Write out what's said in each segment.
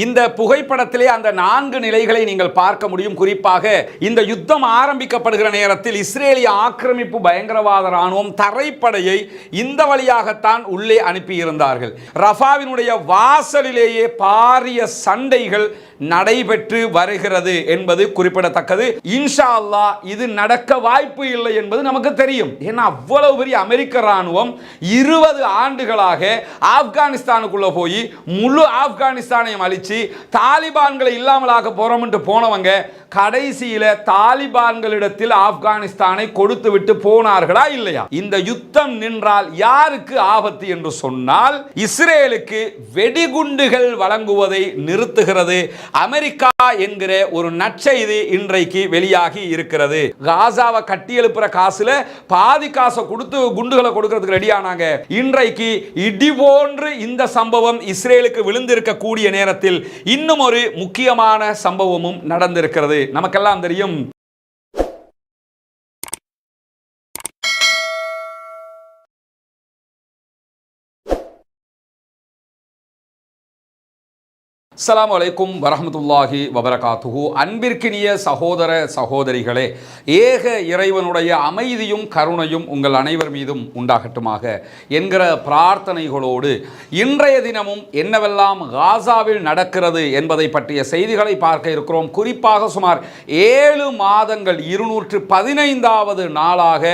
இந்த புகைப்படத்திலே அந்த 4 நிலைகளை நீங்கள் பார்க்க முடியும். குறிப்பாக இந்த யுத்தம் ஆரம்பிக்கப்படுகிற நேரத்தில் இஸ்ரேலிய ஆக்கிரமிப்பு பயங்கரவாத ராணுவம் தரைப்படையை இந்த வழியாகத்தான் உள்ளே அனுப்பியிருந்தார்கள். ரஃபாவினுடைய வாசலிலேயே பாரிய சண்டைகள் நடைபெற்று வருகிறது என்பது குறிப்பிடத்தக்கது. இன்ஷா அல்லாஹ் இது நடக்க வாய்ப்பு இல்லை என்பது நமக்கு தெரியும். ஏன்னா அவ்வளவு பெரிய அமெரிக்க ராணுவம் 20 ஆண்டுகளாக ஆப்கானிஸ்தானுக்குள்ள போய் முழு ஆப்கானிஸ்தானையும் அழிச்சு தாலிபான்களை இல்லாமலாக போறோம்னு போனவங்க கடைசியில தாலிபான்களிடத்தில் ஆப்கானிஸ்தானை கொடுத்து விட்டு போனார்களா இல்லையா? இந்த யுத்தம் நின்றால் யாருக்கு ஆபத்து என்று சொன்னால் இஸ்ரேலுக்கு வெடிகுண்டுகள் வழங்குவதை நிறுத்துகிறது அமெரிக்கா என்கிற ஒரு நற்செய்தி இன்றைக்கு வெளியாகி இருக்கிறது. காசாவை கட்டி எழுப்புற காசுல பாதி காசை கொடுத்து குண்டுகளை கொடுக்கிறதுக்கு ரெடி ஆனாங்க. இன்றைக்கு இடி போன்று இந்த சம்பவம் இஸ்ரேலுக்கு விழுந்திருக்க கூடிய நேரத்தில் இன்னும் ஒரு முக்கியமான சம்பவமும் நடந்திருக்கிறது. நமக்கெல்லாம் தெரியும், அஸ்ஸலாமு அலைக்கும் வரஹ்மத்துல்லாஹி வபரகாத்துஹு. அன்பிற்கினிய சகோதர சகோதரிகளே, ஏக இறைவனுடைய அமைதியும் கருணையும் உங்கள் அனைவர் மீதும் உண்டாகட்டுமாக என்கிற பிரார்த்தனைகளோடு இன்றைய தினமும் என்னவெல்லாம் காசாவில் நடக்கிறது என்பதை பற்றிய செய்திகளை பார்க்க இருக்கிறோம். குறிப்பாக சுமார் 7 மாதங்கள் 215வது நாளாக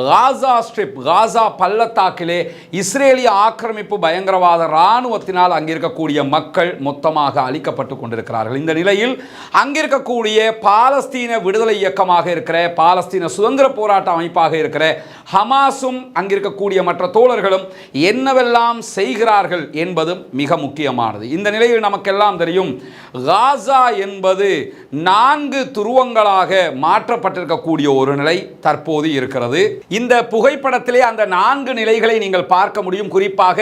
காசா ஸ்ட்ரிப், காசா பள்ளத்தாக்கிலே இஸ்ரேலிய ஆக்கிரமிப்பு பயங்கரவாத இராணுவத்தினால் அங்கிருக்கக்கூடிய மக்கள் மொத்தமாக அழிக்கப்பட்டு கொண்டிருக்கிறார்கள். இந்த நிலையில் அங்கிருக்கக்கூடிய பாலஸ்தீன விடுதலை இயக்கமாக இருக்கிற, பாலஸ்தீன சுதந்திர போராட்ட அமைப்பாக இருக்கிற ஹமாஸும் அங்கிருக்கக்கூடிய மற்ற தோழர்களும் என்னவெல்லாம் செய்கிறார்கள் என்பதும் மிக முக்கியமானது. இந்த நிலையில் நமக்கெல்லாம் தெரியும், காசா என்பது 4 துருவங்களாக மாற்றப்பட்டிருக்கக்கூடிய ஒரு நிலை தற்போது இருக்கிறது. இந்த புகைப்படத்திலே அந்த 4 நிலைகளை நீங்கள் பார்க்க முடியும். குறிப்பாக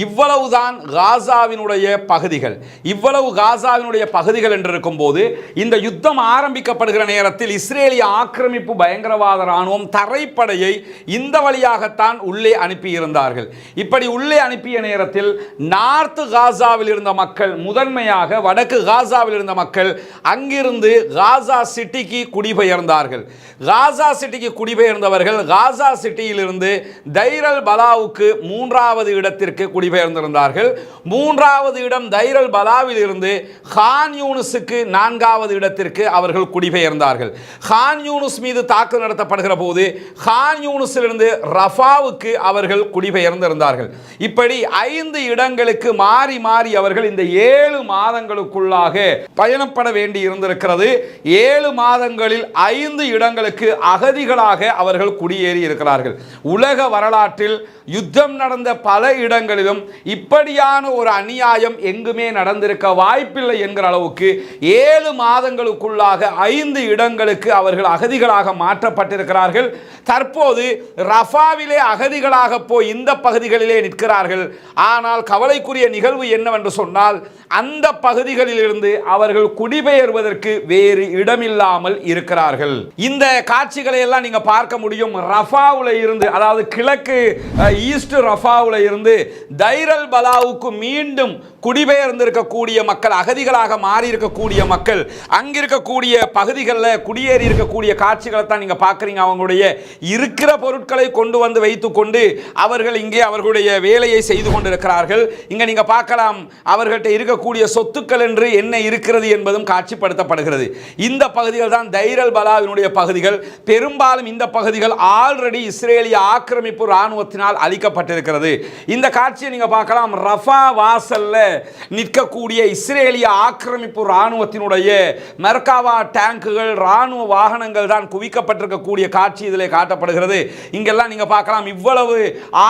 இவ்வளவுதான் காசாவினுடைய பகுதிகள், இவ்வளவு காசாவினுடைய பகுதிகள் என்று இருக்கும் போது இந்த யுத்தம் ஆரம்பிக்கப்படுகிற நேரத்தில் இஸ்ரேலிய ஆக்கிரமிப்பு பயங்கரவாத ராணுவம் தரைப்படையை இந்த வழியாகத்தான் உள்ளே அனுப்பியிருந்தார்கள். இப்படி உள்ளே அனுப்பிய நேரத்தில் நார்த் காசாவில் இருந்த மக்கள், முதன்மையாக வடக்கு காசாவில் இருந்த மக்கள் அங்கிருந்து காசா சிட்டிக்கு குடிபெயர்ந்தார்கள். காசா சிட்டிக்கு குடிபெயர்ந்தவர்கள் காசா சிட்டியிலிருந்து தைரல் பலாவுக்கு 3வது இடத்திற்கு குடிபெயர்ந்திருந்தார்கள். 3வது இடம் தைரல் பலாவில் இருந்து கான் யூனுஸுக்கு 4வது இடத்திற்கு அவர்கள் குடிபெயர்ந்தார்கள். கான் யூனுஸ் மீது தாக்குதல் நடத்தப்படுகிற போது கான் யூனுஸிலிருந்து ரஃபாவுக்கு அவர்கள் குடிபெயர்ந்திருந்தார்கள். இப்படி 5 இடங்களுக்கு மாறி மாறி அவர்கள் இந்த 7 மாதங்களுக்குள்ளாக பயணப்பட வேண்டி இருந்திருக்கிறது. 7 மாதங்களில் 5 இடங்களுக்கு அகதிகளாக அவர்கள் குடியேறி இருக்கிறார்கள். உலக வரலாற்றில் யுத்தம் நடந்த பல இடங்களிலும் இப்படியான ஒரு அநியாயம் எங்குமே நடந்திருக்க வாய்ப்பில்லை என்கிற அளவுக்கு 7 மாதங்களுக்குள்ளாக 5 இடங்களுக்கு அவர்கள் அகதிகளாக மாற்றப்பட்டிருக்கிறார்கள். தற்போது ரஃபாவிலே அகதிகளாக போய் இந்த பகுதிகளிலே நிற்கிறார்கள். ஆனால் கவலைக்குரிய நிகழ்வு என்னவென்று சொன்னால், அந்த பகுதிகளிலிருந்து அவர்கள் குடிபெயர்வதற்கு வேறு இடமில்லாமல் இருக்கிறார்கள். இந்த காட்சிகளை எல்லாம் நீங்க பார்க்க முடியும். ரஃபாவுல இருந்து, அதாவது கிழக்கு ஈஸ்ட் ரஃபாவுல இருந்து தைரல் பலாவுக்கு மீண்டும் குடிபெயர்ந்திருக்கக்கூடிய மக்கள், அகதிகளாக மாறி இருக்கக்கூடிய மக்கள் அங்கிருக்கக்கூடிய பகுதிகளில் குடியேறி இருக்கக்கூடிய காட்சிகளை தான் நீங்க பார்க்குறீங்க. அவங்களுடைய இருக்கிற பொருட்களை கொண்டு வந்து வைத்துக்கொண்டு அவர்கள் இங்கே அவர்களுடைய வேலையை செய்து கொண்டிருக்கிறார்கள். இங்க நீங்க பார்க்கலாம், அவர்கள்ட்ட இருக்கக்கூடிய சொத்துக்கள் என்று என்ன இருக்கிறது என்பதும் காட்சிப்படுத்தப்படுகிறது. இந்த பகுதிகள் தான் தைரல் பலாவினுடைய பகுதிகள். பெரும்பாலும் இந்த பகுதிகள் ஆல்ரெடி இஸ்ரேலிய ஆக்கிரமிப்பு இராணுவத்தினால் அழிக்கப்பட்டிருக்கிறது. இந்த காட்சியை நீங்க பார்க்கலாம். ரஃபா வாசல்ல நிற்கக்கூடிய இஸ்ரேலிய ஆக்கிரமிப்பு இராணுவத்தினுடைய மெர்காவா டேங்குகள், இராணுவ வாகனங்கள் தான் குவிக்கப்பட்டிருக்கக்கூடிய காட்சி இதிலே காட்டப்படுகிறது. இங்கெல்லாம் நீங்க பார்க்கலாம், இவ்வளவு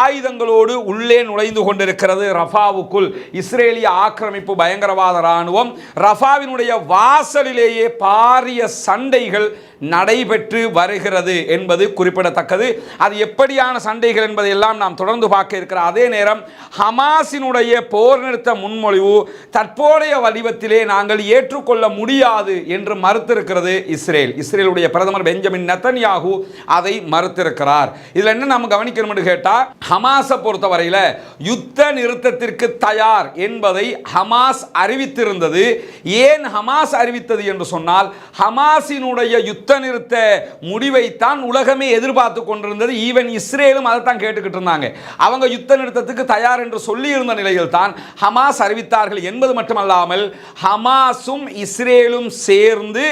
ஆயுதங்களோடு உள்ளே நுழைந்து கொண்டிருக்கிறது ரஃபாவுக்குள் இஸ்ரேலிய ஆக்கிரமிப்பு பயங்கரவாத இராணுவம். ரஃபாவினுடைய வாசலிலேயே பாரிய சண்டைகள் நடைபெற்று வருகிறது என்பது குறிப்பிடத்தக்கது. அது எப்படியான சண்டைகள் என்பதை எல்லாம் நாம் தொடர்ந்து பார்க்க இருக்கிற அதே நேரம், ஹமாஸினுடைய போர் நிறுத்த முன் முன்மொழிவு தற்போதைய வடிவத்திலே நாங்கள் ஏற்றுக்கொள்ள முடியாது என்று மறுத்திருக்கிறது இஸ்ரேல். இஸ்ரேலுடைய பிரதமர் பெஞ்சமின் நெத்தன்யாகு அதை மறுத்திருக்கிறார். இதில் என்ன நம்ம கவனிக்கணும் என்று கேட்டால், ஹமாஸை பொறுத்தவரையில் யுத்த நிறுத்தத்திற்கு தயார் என்பதை ஹமாஸ் அறிவித்திருந்தது. ஏன் ஹமாஸ் அறிவித்தது என்று சொன்னால், ஹமாஸினுடைய யுத்த நிறுத்த முடிவைத்தான் உலகமே எதிர்பார்த்து கொண்டிருந்தது. ஈவன் இஸ்ரேலும் அதை தான் கேட்டுக்கிட்டு இருந்தாங்க. அவங்க யுத்த நிறுத்தத்துக்கு தயார் என்று சொல்லி இருந்த நிலையில் தான் ஹமாஸ் அறிவித்தார்கள் என்பது மட்டுமல்லாமல், ஹமாஸும் இஸ்ரேலும் சேர்ந்து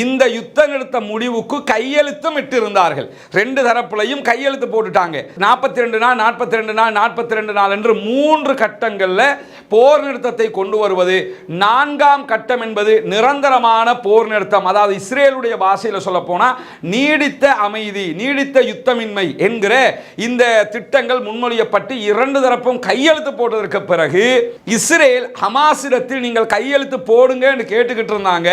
இந்த யுத்த நிறுத்த முடிவுக்கு கையெழுத்தும் இட்டிருந்தார்கள். ரெண்டு தரப்புலையும் கையெழுத்து போட்டுட்டாங்க. 42 நாள் 42 நாள் 42 நாள் என்று 3 கட்டங்களில் போர் நிறுத்தத்தை கொண்டு வருவது. 4ஆம் கட்டம் என்பது நிரந்தரமான போர் நிறுத்தம். அதாவது இஸ்ரேலுடைய பாஷையில் சொல்ல போனால் நீடித்த அமைதி, நீடித்த யுத்தமின்மை என்கிற இந்த திட்டங்கள் முன்மொழியப்பட்டு 2 தரப்பும் கையெழுத்து போட்டதற்கு பிறகு இஸ்ரேல் ஹமாஸிடத்தில் நீங்கள் கையெழுத்து போடுங்க என்று கேட்டுக்கிட்டு இருந்தாங்க.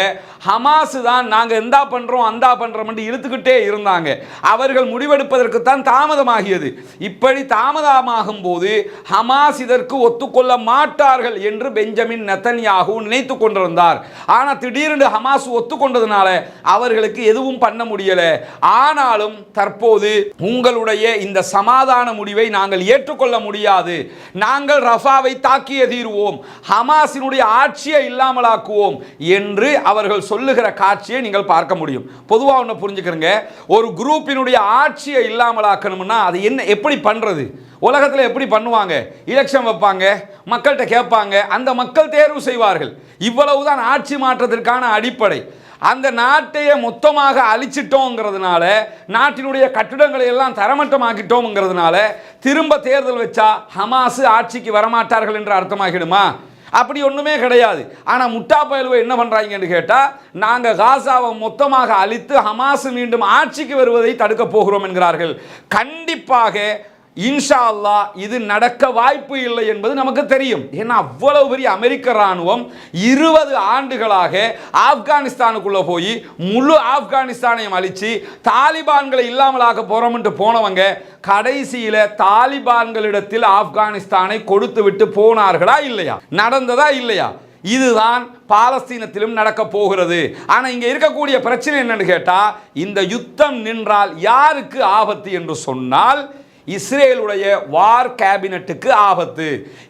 ஹமாஸ் தான் நாங்கள் எந்தா பண்றோம் அந்தா பண்றோம் என்று இழுத்துக்கிட்டே இருந்தாங்க. அவர்கள் முடிவெடுப்பதற்கு தான் தாமதமாகியது. இப்படி தாமதமாகும் போது ஹமாஸ் இதற்கு ஒத்துக்கொள்ள மாட்டார்கள் என்று பெஞ்சமின் நெத்தன்யாகு நினைத்து கொண்டிருந்தார். ஆனால் திடீரென்று ஹமாஸ் ஒத்துக்கொண்டதுனால அவர்களுக்கு எதுவும் பண்ண முடியல. ஆனாலும் தற்போது உங்களுடைய இந்த சமாதான முடிவை நாங்கள் ஏற்றுக்கொள்ள முடியாது, நாங்கள் ரஃபாவை தாக்கிய தீர்வோம், ஹமாஸினுடைய ஆட்சியை இல்லாமலாக்குவோம் என்று அவர்கள் சொல்லுகிற காட்சியை நீங்கள் பார்க்க முடியும். பொதுவாக ஒன்று புரிஞ்சுக்கிறங்க, ஒரு குரூப்பினுடைய ஆட்சியை இல்லாமலாக்கணும்னா அது என்ன, எப்படி பண்றது? உலகத்தில் எப்படி பண்ணுவாங்க? எலெக்ஷன் வைப்பாங்க, மக்கள்கிட்ட கேட்பாங்க, அந்த மக்கள் தேர்வு செய்வார்கள். இவ்வளவுதான் ஆட்சி மாற்றத்திற்கான அடிப்படை. அந்த நாட்டையே மொத்தமாக அழிச்சிட்டோங்கிறதுனால, நாட்டினுடைய கட்டிடங்களை எல்லாம் தரமட்டமாக்கிட்டோம்ங்கிறதுனால திரும்ப தேர்தல் வச்சா ஹமாஸ் ஆட்சிக்கு வரமாட்டார்கள் என்று அர்த்தமாகிடுமா? அப்படி ஒன்றுமே கிடையாது. ஆனால் முட்டா பயலுவை என்ன பண்ணுறாங்கன்னு கேட்டால், நாங்கள் காசாவை மொத்தமாக அழித்து ஹமாஸ் மீண்டும் ஆட்சிக்கு வருவதை தடுக்க போகிறோம் என்கிறார்கள். கண்டிப்பாக இன்ஷா அல்லாஹ் இது நடக்க வாய்ப்பு இல்லை என்பது நமக்கு தெரியும். ஏன்னா அவ்வளவு பெரிய அமெரிக்க ராணுவம் 20 ஆண்டுகளாக ஆப்கானிஸ்தானுக்குள்ள போய் முழு ஆப்கானிஸ்தானையும் அழிச்சு தாலிபான்களை இல்லாமலாக்க போறோம்னு போனவங்க கடைசியில தாலிபான்களிடத்தில் ஆப்கானிஸ்தானை கொடுத்து விட்டு போனார்களா இல்லையா? நடந்ததா இல்லையா? இதுதான் பாலஸ்தீனத்திலும் நடக்க போகிறது. ஆனால் இங்கே இருக்கக்கூடிய பிரச்சனை என்னன்னு கேட்டால், இந்த யுத்தம் நின்றால் யாருக்கு ஆபத்து என்று சொன்னால், இஸ்ரேலுடைய வார் கேபினட்டுக்கு ஆபத்து,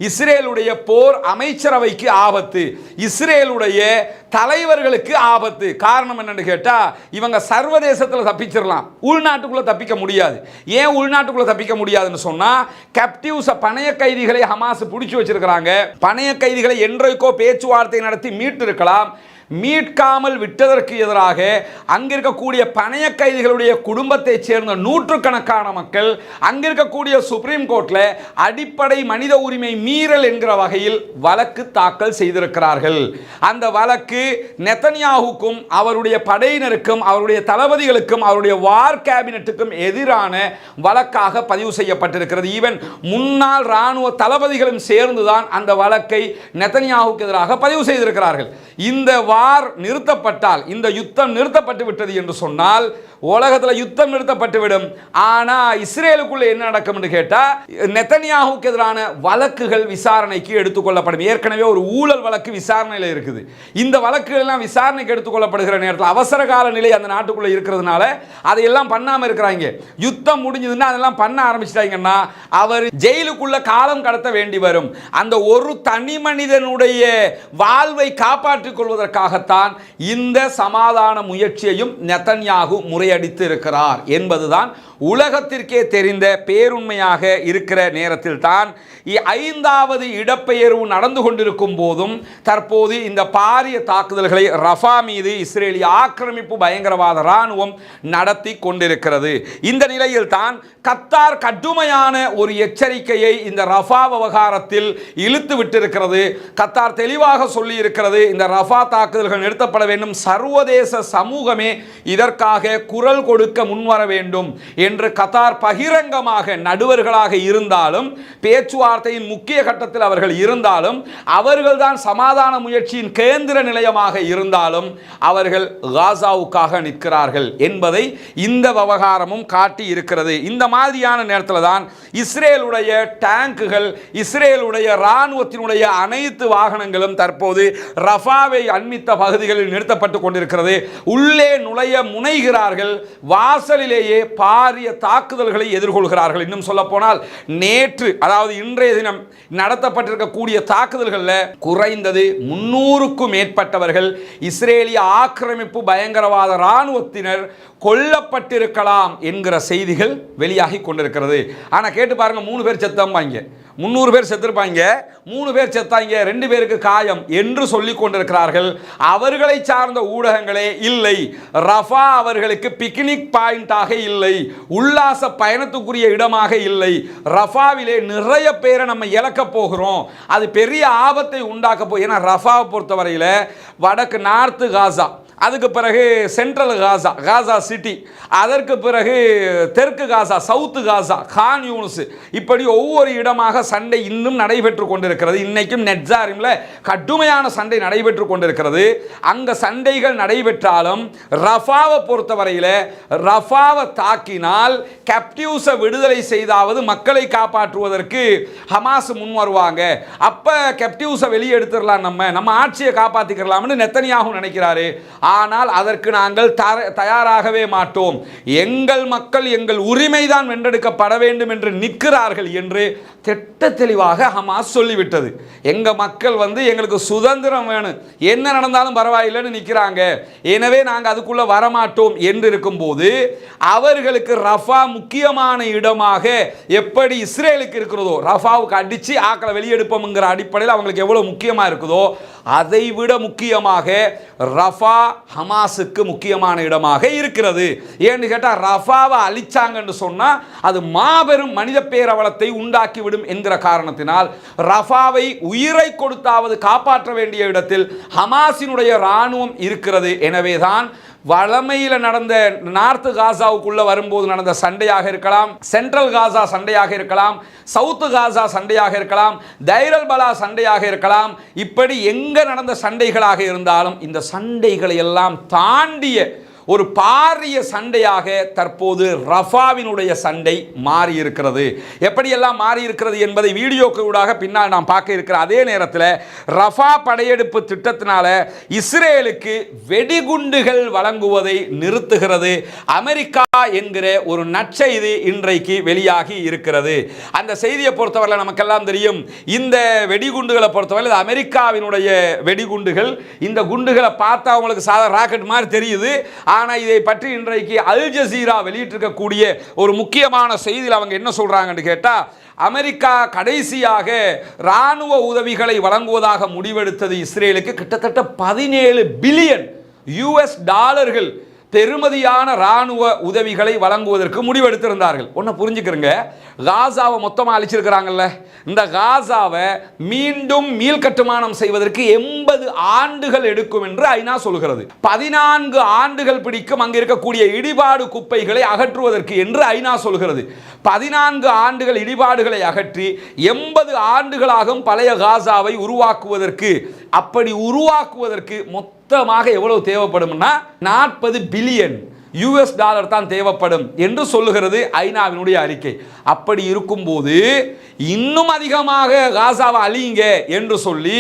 இஸ்ரேலுடைய போர் அமைச்சரவைக்கு ஆபத்து, இஸ்ரேலுடைய தலைவர்களுக்கு ஆபத்து. காரணம் என்னன்னு கேட்டா, இவங்க சர்வதேசத்தில் தப்பிச்சிடலாம், உள்நாட்டுக்குள்ள தப்பிக்க முடியாது. ஏன் உள்நாட்டுக்குள்ள தப்பிக்க முடியாதுன்னு சொன்னா, கேப்டிவ்ஸ் பணைய கைதிகளை ஹமாஸ் பிடிச்சு வச்சிருக்கிறாங்க. பணைய கைதிகளை என்றைக்கோ பேச்சுவார்த்தை நடத்தி மீட்டு இருக்கலாம். மீட்காமல் விட்டதற்கு எதிராக அங்கிருக்கக்கூடிய பணைய கைதிகளுடைய குடும்பத்தைச் சேர்ந்த நூற்றுக்கணக்கான மக்கள் அங்கிருக்கக்கூடிய சுப்ரீம் கோர்ட்ல அடிப்படை மனித உரிமை மீறல் என்கிற வகையில் வழக்கு தாக்கல் செய்திருக்கிறார்கள். அந்த வழக்கு நெத்தன்யாகுக்கும் அவருடைய படையினருக்கும் அவருடைய தளபதிகளுக்கும் அவருடைய வார் கேபினட்டுக்கும் எதிரான வழக்காக பதிவு செய்யப்பட்டிருக்கிறது. ஈவன் முன்னாள் இராணுவ தளபதிகளும் சேர்ந்துதான் அந்த வழக்கை நெத்தன்யாகுக்கு எதிராக பதிவு செய்திருக்கிறார்கள். இந்த வார் நிறுத்தப்பட்டால், இந்த யுத்தம் நிறுத்தப்பட்டு விட்டது என்று சொன்னால் உலகத்தில் யுத்தம் நிறுத்தப்பட்டுவிடும். ஆனால் இஸ்ரேலுக்குள்ள என்ன நடக்கும் என்று கேட்டால், நெத்தன்யாகுக்கு எதிரான வழக்குகள் விசாரணைக்கு எடுத்துக்கொள்ளப்படும். ஏற்கனவே ஒரு ஊழல் வழக்கு விசாரணையில் இருக்குது. இந்த வழக்குகள் எல்லாம் விசாரணைக்கு எடுத்துக்கொள்ளப்படுகிற நேரத்தில் அவசர கால நிலை அந்த நாட்டுக்குள்ள இருக்கிறதுனால அதையெல்லாம் பண்ணாமல் இருக்கிறாங்க. யுத்தம் முடிஞ்சதுன்னா அதெல்லாம் பண்ண ஆரம்பிச்சிட்டாங்கன்னா அவர் ஜெயிலுக்குள்ள காலம் கடத்த வேண்டி வரும். அந்த ஒரு தனி மனிதனுடைய வாழ்வை காப்பாற்றிக் கொள்வதற்காகத்தான் இந்த சமாதான முயற்சியையும் நெத்தன்யாகு முறையடித்து இருக்கிறார் என்பதுதான் உலகத்திற்கே தெரிந்த பேருண்மையாக இருக்கிற நேரத்தில் தான் 5வது இடப்பெயர்வு நடந்து கொண்டிருக்கும் போதும் தற்போது இந்த பாரிய தாக்குதல்களை ரஃபா மீது இஸ்ரேலிய ஆக்கிரமிப்பு பயங்கரவாத இராணுவம் நடத்தி கொண்டிருக்கிறது. இந்த நிலையில் தான் கத்தார் கடுமையான ஒரு எச்சரிக்கையை இந்த ரஃபா விவகாரத்தில் இழுத்து விட்டிருக்கிறது. கத்தார் தெளிவாக சொல்லி இருக்கிறது, இந்த ரஃபா தாக்குதல் தாக்குதல்கள் நிறுத்தப்பட வேண்டும், சர்வதேச சமூகமே இதற்காக குரல் கொடுக்க முன்வர வேண்டும் என்று கத்தார் பகிரங்கமாக நடுவர்களாக இருந்தாலும், பேச்சுவார்த்தையின் முக்கிய கட்டத்தில் அவர்கள் இருந்தாலும், அவர்கள்தான் சமாதான முயற்சியின் கேந்திர நிலையமாக இருந்தாலும் அவர்கள் காசாவுக்காக நிற்கிறார்கள் என்பதை இந்த விவகாரமும் காட்டி இருக்கிறது. இந்த மாதிரியான நேரத்தில் தான் இஸ்ரேலுடைய டேங்குகள், இஸ்ரேலுடைய இராணுவத்தினுடைய அனைத்து வாகனங்களும் தற்போது ரஃபாவை அண்மித்த பகுதிகளில் நிறுத்தப்பட்டு கொண்டிருக்கிறது. உள்ளே நுழைய முனைகிறார்கள், வாசலிலேயே பாரிய தாக்குதல்களை எதிர்கொள்கிறார்கள். இன்னும் சொல்ல போனால் நேற்று, அதாவது இன்றைய தினம் நடத்தப்பட்டிருக்கக்கூடிய தாக்குதல்களில் குறைந்தது 300க்கும் மேற்பட்டவர்கள் இஸ்ரேலிய ஆக்கிரமிப்பு பயங்கரவாத இராணுவத்தினர் கொல்லப்பட்டிருக்கலாம் என்கிற செய்திகள் வெளியாகி கொண்டிருக்கிறது. ஆனால் கேட்டு பாருங்க, 3 பேர் செத்தாங்க, 300 பேர் செத்திருப்பாங்க, 3 பேர் செத்தாங்க, 2 பேருக்கு காயம் என்று சொல்லிக் கொண்டிருக்கிறார்கள். அவர்களை சார்ந்த ஊடகங்களே இல்லை, ரஃபா அவர்களுக்கு பிக்னிக் பாயிண்டாக இல்லை, உல்லாச பயணத்துக்குரிய இடமாக இல்லை, ரஃபாவிலே நிறைய பேரை நம்ம இழக்க போகிறோம், அது பெரிய ஆபத்தை உண்டாக்க ஏன்னா ரஃபாவை பொறுத்தவரையில் வடக்கு நார்த்து காசா, அதுக்கு பிறகு சென்ட்ரல் காசா, காசா சிட்டி, அதற்கு பிறகு தெற்கு காசா, சவுத்து காசா, கான் யூனிஸ், இப்படி ஒவ்வொரு இடமாக சண்டை இன்னும் நடைபெற்று கொண்டிருக்கிறது. இன்னைக்கும் நெட்ஜாரிமில் கடுமையான சண்டை நடைபெற்று கொண்டிருக்கிறது. அங்கே சண்டைகள் நடைபெற்றாலும் ரஃபாவை பொறுத்தவரையில் ரஃபாவை தாக்கினால் கேப்டிவ்ஸை விடுதலை செய்தாவது மக்களை காப்பாற்றுவதற்கு ஹமாஸ் முன் வருவாங்க. அப்போ கேப்டிவ்ஸை வெளியே எடுத்துடலாம், நம்ம ஆட்சியை காப்பாற்றிக்கலாம்னு நெத்தனியாகு நினைக்கிறாரு. ஆனால் அதற்கு நாங்கள் தயாராகவே மாட்டோம், எங்கள் மக்கள் எங்கள் உரிமை தான் வென்றெடுக்கப்பட வேண்டும் என்று நிற்கிறார்கள் என்று திட்ட தெளிவாக ஹமாஸ் சொல்லிவிட்டது. எங்க மக்கள் எங்களுக்கு சுதந்திரம் வேணும், என்ன நடந்தாலும் பரவாயில்லைன்னு நிற்கிறாங்க, எனவே நாங்கள் அதுக்குள்ள வரமாட்டோம் என்று இருக்கும்போது அவர்களுக்கு ரஃபா முக்கியமான இடமாக எப்படி இஸ்ரேலுக்கு இருக்கிறதோ, ரஃபாவுக்கு அடித்து ஆக்களை வெளியெடுப்போம்ங்கிற அடிப்படையில் அவங்களுக்கு எவ்வளவு முக்கியமாக இருக்குதோ அதை விட முக்கியமாக ரஃபா ஹமாஸுக்கு முக்கியமான இடமாக இருக்கிறது. ஏன்னு கேட்டால் ரஃபாவை அழிச்சாங்கன்னு சொன்னால் அது மாபெரும் மனித பேரவலத்தை உண்டாக்கிவிடும் என்கிற காரணத்தினால் ரஃபாவை உயிரை கொடுத்தாவது காப்பாற்ற வேண்டிய இடத்தில் ஹமாஸினுடைய இராணுவம் இருக்கிறது. எனவேதான் வளமையில் நடந்த நார்த்து காசாவுக்குள்ள வரும்போது நடந்த சண்டையாக இருக்கலாம், சென்ட்ரல் காசா சண்டையாக இருக்கலாம், சவுத்து காசா சண்டையாக இருக்கலாம், தைரல் பலா சண்டையாக இருக்கலாம், இப்படி எங்க நடந்த சண்டைகளாக இருந்தாலும் இந்த சண்டைகளை எல்லாம் தாண்டிய ஒரு பாரிய சண்டையாக தற்போது ரஃபாவினுடைய சண்டை மாறி இருக்கிறது. எப்படியெல்லாம் மாறி இருக்கிறது என்பதை வீடியோக்கூடாக பின்னால் நாம் பார்க்க இருக்கிற அதே நேரத்தில் ரஃபா படையெடுப்பு திட்டத்தினால இஸ்ரேலுக்கு வெடிகுண்டுகள் வழங்குவதை நிறுத்துகிறது அமெரிக்கா என்கிற ஒரு நற்செய்தி இன்றைக்கு வெளியாகி இருக்கிறது. அந்த செய்தியை பொறுத்தவரை நமக்கெல்லாம் தெரியும், இந்த வெடிகுண்டுகளை பொறுத்தவரை அமெரிக்காவினுடைய வெடிகுண்டுகள். இந்த குண்டுகளை பார்த்தா அவங்களுக்கு சாதாரண ராக்கெட் மாதிரி தெரியுது. ஆனால் இதை பற்றி இன்றைக்கு அல் ஜசீரா வெளியிட்டிருக்கக்கூடிய ஒரு முக்கியமான செய்தியில் அவங்க என்ன சொல்றாங்கன்னு கேட்டால், அமெரிக்கா கடைசியாக இராணுவ உதவிகளை வழங்குவதாக முடிவெடுத்தது இஸ்ரேலுக்கு கிட்டத்தட்ட 17 பில்லியன் யுஎஸ் டாலர்கள் பெருமதியான இராணுவ உதவிகளை வழங்குவதற்கு முடிவெடுத்திருந்தார்கள். ஒன்று புரிஞ்சுக்கிறங்க, காசாவை மொத்தமாக அழிச்சிருக்கிறாங்கல்ல, இந்த காசாவை மீண்டும் மீள்கட்டுமானம் செய்வதற்கு 80 ஆண்டுகள் எடுக்கும் என்று ஐநா சொல்கிறது. 14 ஆண்டுகள் பிடிக்கும் அங்கு இருக்கக்கூடிய இடிபாடு குப்பைகளை அகற்றுவதற்கு என்று ஐநா சொல்கிறது. 14 ஆண்டுகள் இடிபாடுகளை அகற்றி 80 ஆண்டுகளாகும் பழைய காசாவை உருவாக்குவதற்கு. அப்படி உருவாக்குவதற்கு மொத்தமாக எவ்வளவு தேவைப்படும்னா 40 பில்லியன் யுஎஸ் டாலர் தான் தேவைப்படும் என்று சொல்லுகிறது ஐநாவினுடைய அறிக்கை. அப்படி இருக்கும்போது இன்னும் அதிகமாக காசாவை அழியுங்க என்று சொல்லி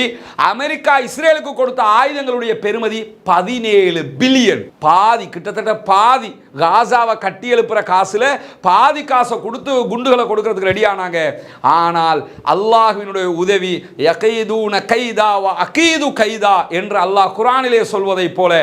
அமெரிக்கா இஸ்ரேலுக்கு கொடுத்த ஆயுதங்களுடைய பெருமதி 17 பில்லியன். பாதி, கிட்டத்தட்ட பாதி காசாவை கட்டி எழுப்புற காசுல பாதி காசை கொடுத்து குண்டுகளை கொடுக்கிறதுக்கு ரெடி ஆனாங்க. ஆனால் அல்லாஹ்வினுடைய உதவி யகீதுன கைதா வ அகீது கைதா என்று அல்லாஹ் குர்ஆனிலே சொல்வதை போல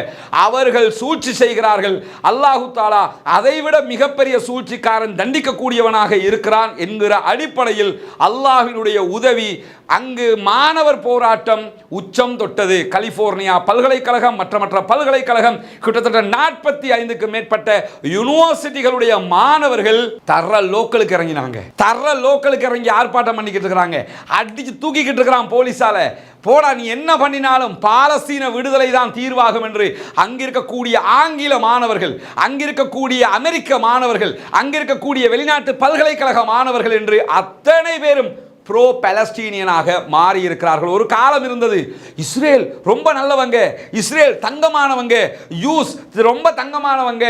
அவர்கள் சூழ்ச்சி செய்கிறார்கள். அல்லாஹு தாலா அதைவிட மிகப்பெரிய சூழ்ச்சிக்காரன் தண்டிக்கக்கூடியவனாக இருக்கிறான் என்கிற அடிப்படையில் அல்லாஹ்வினுடைய உதவி அங்கு மாணவர் போராட்டம் உச்சம் தொட்டது. கலிபோர்னியா பல்கலைக்கழகம், மற்ற பல்கலைக்கழகம், கிட்டத்தட்ட 45க்கும் மேற்பட்ட யூனிவர்சிட்டிகளுடைய மாணவர்கள் தர்ற லோக்கலுக்கு இறங்கினாங்க. தர்ற லோக்கலுக்கு இறங்கி ஆர்ப்பாட்டம் பண்ணிக்கிட்டு இருக்கிறாங்க. அடிச்சு தூக்கிக்கிட்டு இருக்கிறான் போலீஸால. போடா நீ என்ன பண்ணினாலும் பாலஸ்தீன விடுதலை தான் தீர்வாகும் என்று அங்கிருக்கக்கூடிய ஆங்கில மாணவர்கள், அங்கிருக்கக்கூடிய அமெரிக்க மாணவர்கள், அங்கிருக்கக்கூடிய வெளிநாட்டு பல்கலைக்கழக மாணவர்கள் என்று அத்தனை பேரும் ப்ரோ பாலஸ்தீனியனாக மாறி இருக்கிறார்கள். ஒரு காலம் இருந்தது இஸ்ரேல் ரொம்ப நல்லவங்க, இஸ்ரேல் தங்கமானவங்க, யூஸ் ரொம்ப தங்கமானவங்க,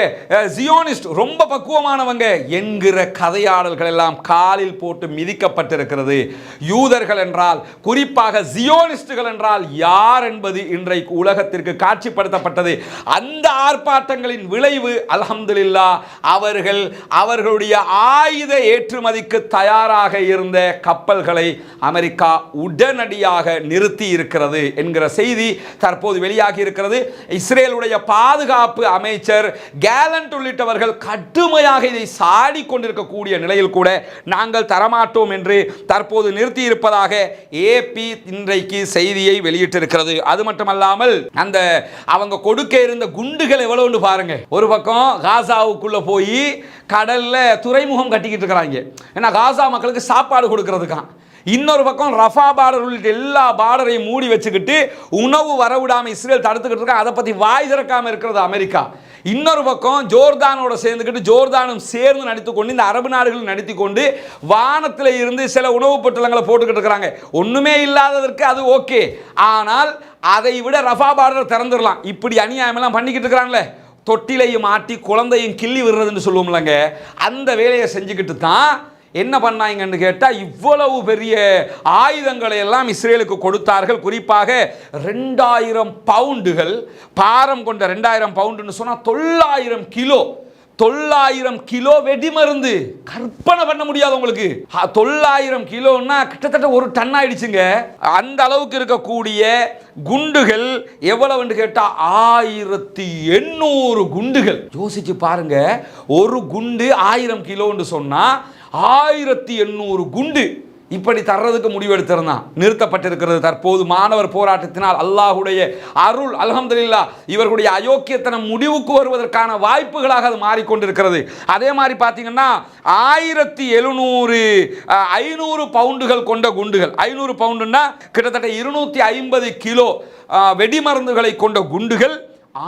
ஜியோனிஸ்ட் ரொம்ப பக்குவமானவங்க என்கிற கதையாடல்கள் எல்லாம் காலில் போட்டு மிதிக்கப்பட்டிருக்கிறது. யூதர்கள் என்றால், குறிப்பாக ஜியோனிஸ்டுகள் என்றால் யார் என்பது இன்றைக்கு உலகத்திற்கு காட்சிப்படுத்தப்பட்டது. அந்த ஆர்ப்பாட்டங்களின் விளைவு அல்ஹம்துலில்லாஹ் அவர்கள் அவர்களுடைய ஆயுத ஏற்றுமதிக்கு தயாராக இருந்த கப்பல் அமெரிக்கா உடனடியாக நிறுத்தி இருக்கிறது என்கிற செய்தி தற்போது வெளியாகி இருக்கிறது. இஸ்ரேலுடைய பாதுகாப்பு அமைச்சர் கேலண்ட் உள்ளிட்டவர்கள் கடுமையாக இதை சாடி கொண்டிருக்கக்கூடிய நிலையில் கூட நாங்கள் தரமாட்டோம் என்று தற்போது நிறுத்தி இருப்பதாக ஏபி இன்றைக்கு செய்தியை வெளியிட்டிருக்கிறது. அது மட்டுமல்லாமல் அந்த அவங்க கொடுக்க இருந்த குண்டுகள் எவ்வளவு பாருங்க. ஒரு பக்கம் காசாவுக்குள்ள போய் கடல்ல துறைமுகம் கட்டிக்கிட்டு இருக்கிறாங்க, ஏன்னா காசா மக்களுக்கு சாப்பாடு கொடுக்கிறதுக்கான். இன்னொரு பக்கம் ரஃபா பார்டர் உள்ளிட்ட எல்லா பார்டரையும் மூடி வச்சுக்கிட்டு உணவு வரவிடாமல் இஸ்ரேல் தடுத்துக்கிட்டு இருக்கா. அதை பற்றி வாய் திறக்காமல் இருக்கிறது அமெரிக்கா. இன்னொரு பக்கம் ஜோர்தானோட சேர்ந்துக்கிட்டு ஜோர்தானும் சேர்ந்து நடித்துக்கொண்டு இந்த அரபு நாடுகள் நடித்துக்கொண்டு வானத்தில் இருந்து சில உணவுப் பொட்டலங்களை போட்டுக்கிட்டு இருக்கிறாங்க. ஒன்றுமே இல்லாததற்கு அது ஓகே, ஆனால் அதை விட ரஃபா பார்டர் திறந்துடலாம். இப்படி அநியாயமெல்லாம் பண்ணிக்கிட்டு இருக்கிறாங்களே, தொட்டிலையும் ஆட்டி குழந்தையும் கிள்ளி விடுறதுன்னு சொல்லுவோம்லங்க, அந்த வேலையை செஞ்சுக்கிட்டு தான் என்ன பண்ணாங்கன்னு கேட்டால் இவ்வளவு பெரிய ஆயுதங்களை எல்லாம் இஸ்ரேலுக்கு கொடுத்தார்கள். குறிப்பாக 2000 பவுண்டுகள் பாரம் கொண்ட 2000 பவுண்டுன்னு சொன்னால் 900 கிலோ 900 கிலோ வெடிமருந்து. கற்பனை பண்ண முடியாது உங்களுக்கு. 900 கிலோன்னா கிட்டத்தட்ட ஒரு டன் ஆயிடுச்சுங்க. அந்த அளவுக்கு இருக்கக்கூடிய குண்டுகள் எவ்வளவுன்னு கேட்டா 1800 குண்டுகள். யோசிச்சு பாருங்க, ஒரு குண்டு 1000 கிலோன்னு சொன்னா 1800 குண்டு இப்படி தர்றதுக்கு முடிவெடுத்திருந்தான். நிறுத்தப்பட்டிருக்கிறது தற்போது மாணவர் போராட்டத்தினால். அல்லாஹுடைய அருள் அல்ஹம்துலில்லாஹ் இவர்களுடைய அயோக்கியத்தனம் முடிவுக்கு வருவதற்கான வாய்ப்புகளாக அது மாறிக்கொண்டிருக்கிறது. அதே மாதிரி பார்த்தீங்கன்னா 1700 500 பவுண்டுகள் கொண்ட குண்டுகள், 500 பவுண்டுன்னா கிட்டத்தட்ட 250 கிலோ வெடிமருந்துகளை கொண்ட குண்டுகள்,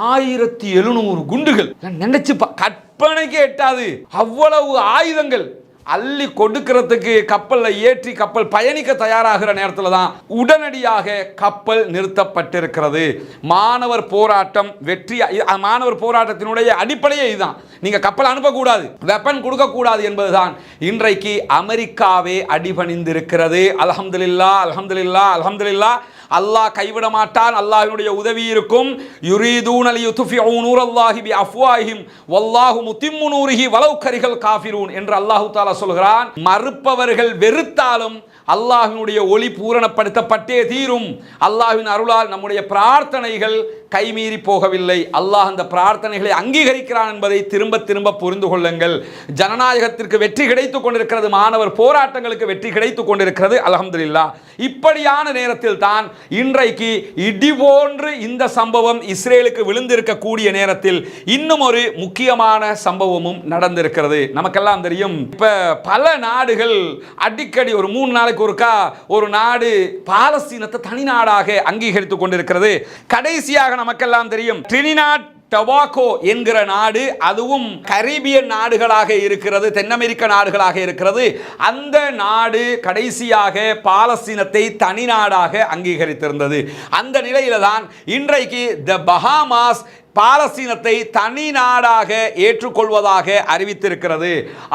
1700 குண்டுகள். நினைச்சு கற்பனைக்கு எட்டாது அவ்வளவு ஆயுதங்கள் அள்ளி கொடுக்கிறதுக்கு கப்பலில் ஏற்றி கப்பல் பயணிக்க தயாராகிற நேரத்தில் தான் உடனடியாக கப்பல் நிறுத்தப்பட்டிருக்கிறது. மாணவர் போராட்டம் வெற்றி. மாணவர் போராட்டத்தினுடைய அடிப்படையே இதுதான். நீங்க கப்பல் அனுப்பக்கூடாது, வெப்பன் கொடுக்கக்கூடாது என்பதுதான். இன்றைக்கு அமெரிக்காவே அடிபணிந்திருக்கிறது. அல்ஹம்துலில்லாஹ் அல்ஹம்துலில்லாஹ் அல்ஹம்துலில்லாஹ். அல்லாஹ் கைவிட மாட்டான், அல்லாஹ்வினுடைய உதவி இருக்கும். யுரீதூன லியுத்ஃபிஉ நூரல்லாஹி பிஅஃப்வாஹிம் வல்லாஹு முத்திம்மு நூரிஹி வலவ் கரிஹல் காஃபிரூன் என்று அல்லாஹ் தஆலா சொல்கிறான். மறுப்பவர்கள் வெறுத்தாலும் அல்லாஹ்வினுடைய ஒளி பூரணப்படுத்தப்பட்டே தீரும். அல்லாஹ்வின் அருளால் நம்முடைய பிரார்த்தனைகள் கைமீறி போகவில்லை. அல்லாஹ் அந்த பிரார்த்தனைகளை அங்கீகரிக்கிறான் என்பதை திரும்ப திரும்ப புரிந்து கொள்ளுங்கள். ஜனநாயகத்திற்கு வெற்றி கிடைத்துக் கொண்டிருக்கிறது, மாணவர் போராட்டங்களுக்கு வெற்றி கிடைத்துக் கொண்டிருக்கிறது அல்ஹம்துலில்லாஹ். இப்படியான நேரத்தில் தான் இன்றைக்கு இடி போன்று இந்த சம்பவம் இஸ்ரேலுக்கு விழுந்திருக்கக்கூடிய நேரத்தில் இன்னும் ஒரு முக்கியமான சம்பவமும் நடந்திருக்கிறது. நமக்கெல்லாம் தெரியும், இப்ப பல நாடுகள் அடிக்கடி ஒரு 3 நாளைக்கு ஒருக்கா ஒரு நாடு பாலஸ்தீனத்தை தனி நாடாக அங்கீகரித்துக் கொண்டிருக்கிறது. கடைசியாக நமக்கெல்லாம் தெரியும் டிரினிடாட் டொபாகோ என்கிற நாடு, அதுவும் கரீபியன் நாடுகளாக இருக்கிறது, தென் அமெரிக்க நாடுகளாக இருக்கிறது. அந்த நாடு கடைசியாக பாலஸ்தீனத்தை தனி நாடாக அங்கீகரித்திருந்தது. அந்த நிலையில தான் இன்றைக்கு தி பஹாமாஸ் பாலஸ்தீனத்தை தனி நாடாக ஏற்றுக்கொள்வதாக அறிவித்திருக்கிறது.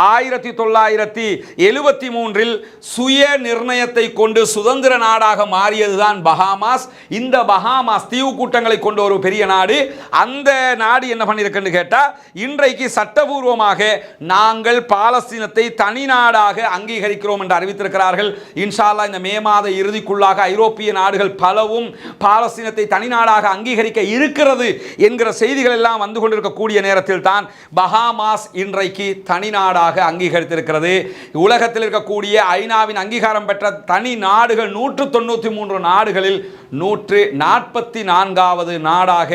1973 சுய நிர்ணயத்தை கொண்டு சுதந்திர நாடாக மாறியதுதான் பஹாமாஸ். இந்த பஹாமாஸ் தீவு கூட்டங்களை கொண்ட ஒரு பெரிய நாடு. அந்த நாடு என்ன பண்ணியிருக்குன்னு கேட்டா, இன்றைக்கு சட்டபூர்வமாக நாங்கள் பாலஸ்தீனத்தை தனி நாடாக அங்கீகரிக்கிறோம் என்று அறிவித்திருக்கிறார்கள். இன்ஷா அல்லாஹ் இந்த மே மாத இறுதிக்குள்ளாக ஐரோப்பிய நாடுகள் பலவும் பாலஸ்தீனத்தை தனி நாடாக அங்கீகரிக்க இருக்கிறது என்கிற செய்திகள் எல்லாம் வந்து கொண்டிருக்கக்கூடிய நேரத்தில் தான் பஹாமாஸ் இன்றைக்கு தனி நாடாக அங்கீகரித்திருக்கிறது. உலகத்தில் இருக்கக்கூடிய ஐநாவின் அங்கீகாரம் பெற்ற தனி நாடுகள் 193 நாடுகளில் 144வது நாடாக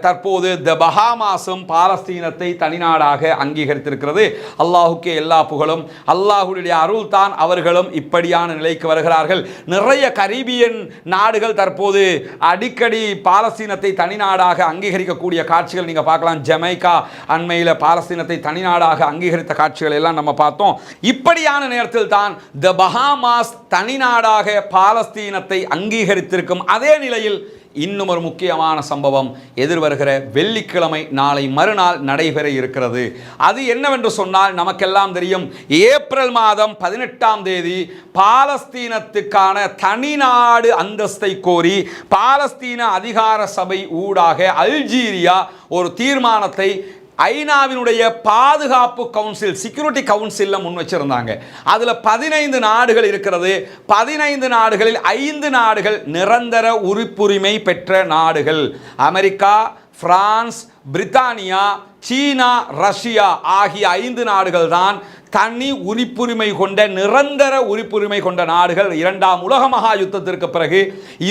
தற்போது பஹாமாஸும் பாலஸ்தீனத்தை தனி நாடாக அங்கீகரித்திருக்கிறது. அல்லாஹுக்கே எல்லா புகழும். அல்லாஹுடைய அருள் தான் அவர்களும் இப்படியான நிலைக்கு வருகிறார்கள். நிறைய கரீபியன் நாடுகள் தற்போது அடிக்கடி பாலஸ்தீனத்தை தனி நாடாக அங்கீகரிக்கக்கூடிய காட்சிகள் நீங்க பார்க்கலாம். ஜமைக்கா அண்மையில் பாலஸ்தீனத்தை தனி நாடாக அங்கீகரித்த காட்சிகள் எல்லாம் நம்ம பார்த்தோம். இப்படியான நேரத்தில் தான் த பஹாமாஸ் தனி நாடாக பாலஸ்தீனத்தை அங்கீகரித்திருக்கும் அதே நிலையில் இன்னும் ஒரு முக்கியமான சம்பவம் எதிர்வருகிற வெள்ளிக்கிழமை நாளை மறுநாள் நடைபெற இருக்கிறது. அது என்னவென்று சொன்னால் நமக்கெல்லாம் தெரியும். ஏப்ரல் மாதம் 18ஆம் தேதி பாலஸ்தீனத்துக்கான தனிநாடு அந்தஸ்தை கோரி பாலஸ்தீன அதிகார சபை ஊடாக அல்ஜீரியா ஒரு தீர்மானத்தை ஐநாவினுடைய பாதுகாப்பு கவுன்சில் செக்யூரிட்டி கவுன்சிலில் முன் வச்சிருந்தாங்க. அதில் 15 நாடுகள் இருக்கிறது. 15 நாடுகளில் 5 நாடுகள் நிரந்தர உறுப்புரிமை பெற்ற நாடுகள். அமெரிக்கா, பிரான்ஸ், பிரித்தானியா, சீனா, ரஷ்யா ஆகிய 5 நாடுகள் தான் தனி உரிப்புரிமை கொண்ட நிரந்தர உரிப்புரிமை கொண்ட நாடுகள். 2ஆம் உலக மகா யுத்தத்திற்கு பிறகு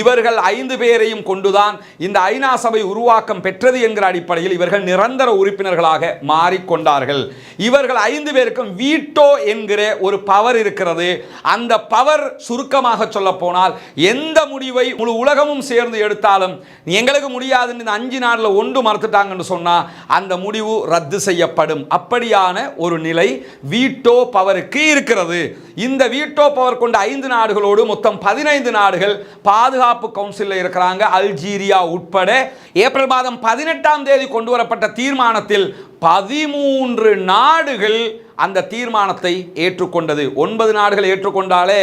இவர்கள் 5 பேரையும் கொண்டுதான் இந்த ஐநா சபை உருவாக்கம் பெற்றது என்கிற அடிப்படையில் இவர்கள் நிரந்தர உறுப்பினர்களாக மாறிக்கொண்டார்கள். இவர்கள் 5 பேருக்கும் வீட்டோ என்கிற ஒரு பவர் இருக்கிறது. அந்த பவர் சுருக்கமாக சொல்ல போனால் எந்த முடிவை முழு உலகமும் சேர்ந்து எடுத்தாலும் எங்களுக்கு முடியாதுன்னு இந்த 5 நாடுல ஒன்று மறுத்துட்டாங்கன்னு சொன்னா அந்த முடிவு ரத்து செய்யப்படும். அப்படியான ஒரு நிலை வீட்டோ பவருக்கு இருக்கிறது. இந்த வீட்டோ பவர் கொண்ட 5 நாடுகளோடு மொத்தம் 15 நாடுகள் பாதுகாப்பு கவுன்சிலில் இருக்கிறாங்க. அல்ஜீரியா உட்பட ஏப்ரல் மாதம் 18ஆம் தேதி கொண்டு வரப்பட்ட தீர்மானத்தில் 13 நாடுகள் அந்த தீர்மானத்தை ஏற்றுக்கொண்டது. 9 நாடுகள் ஏற்றுக்கொண்டாலே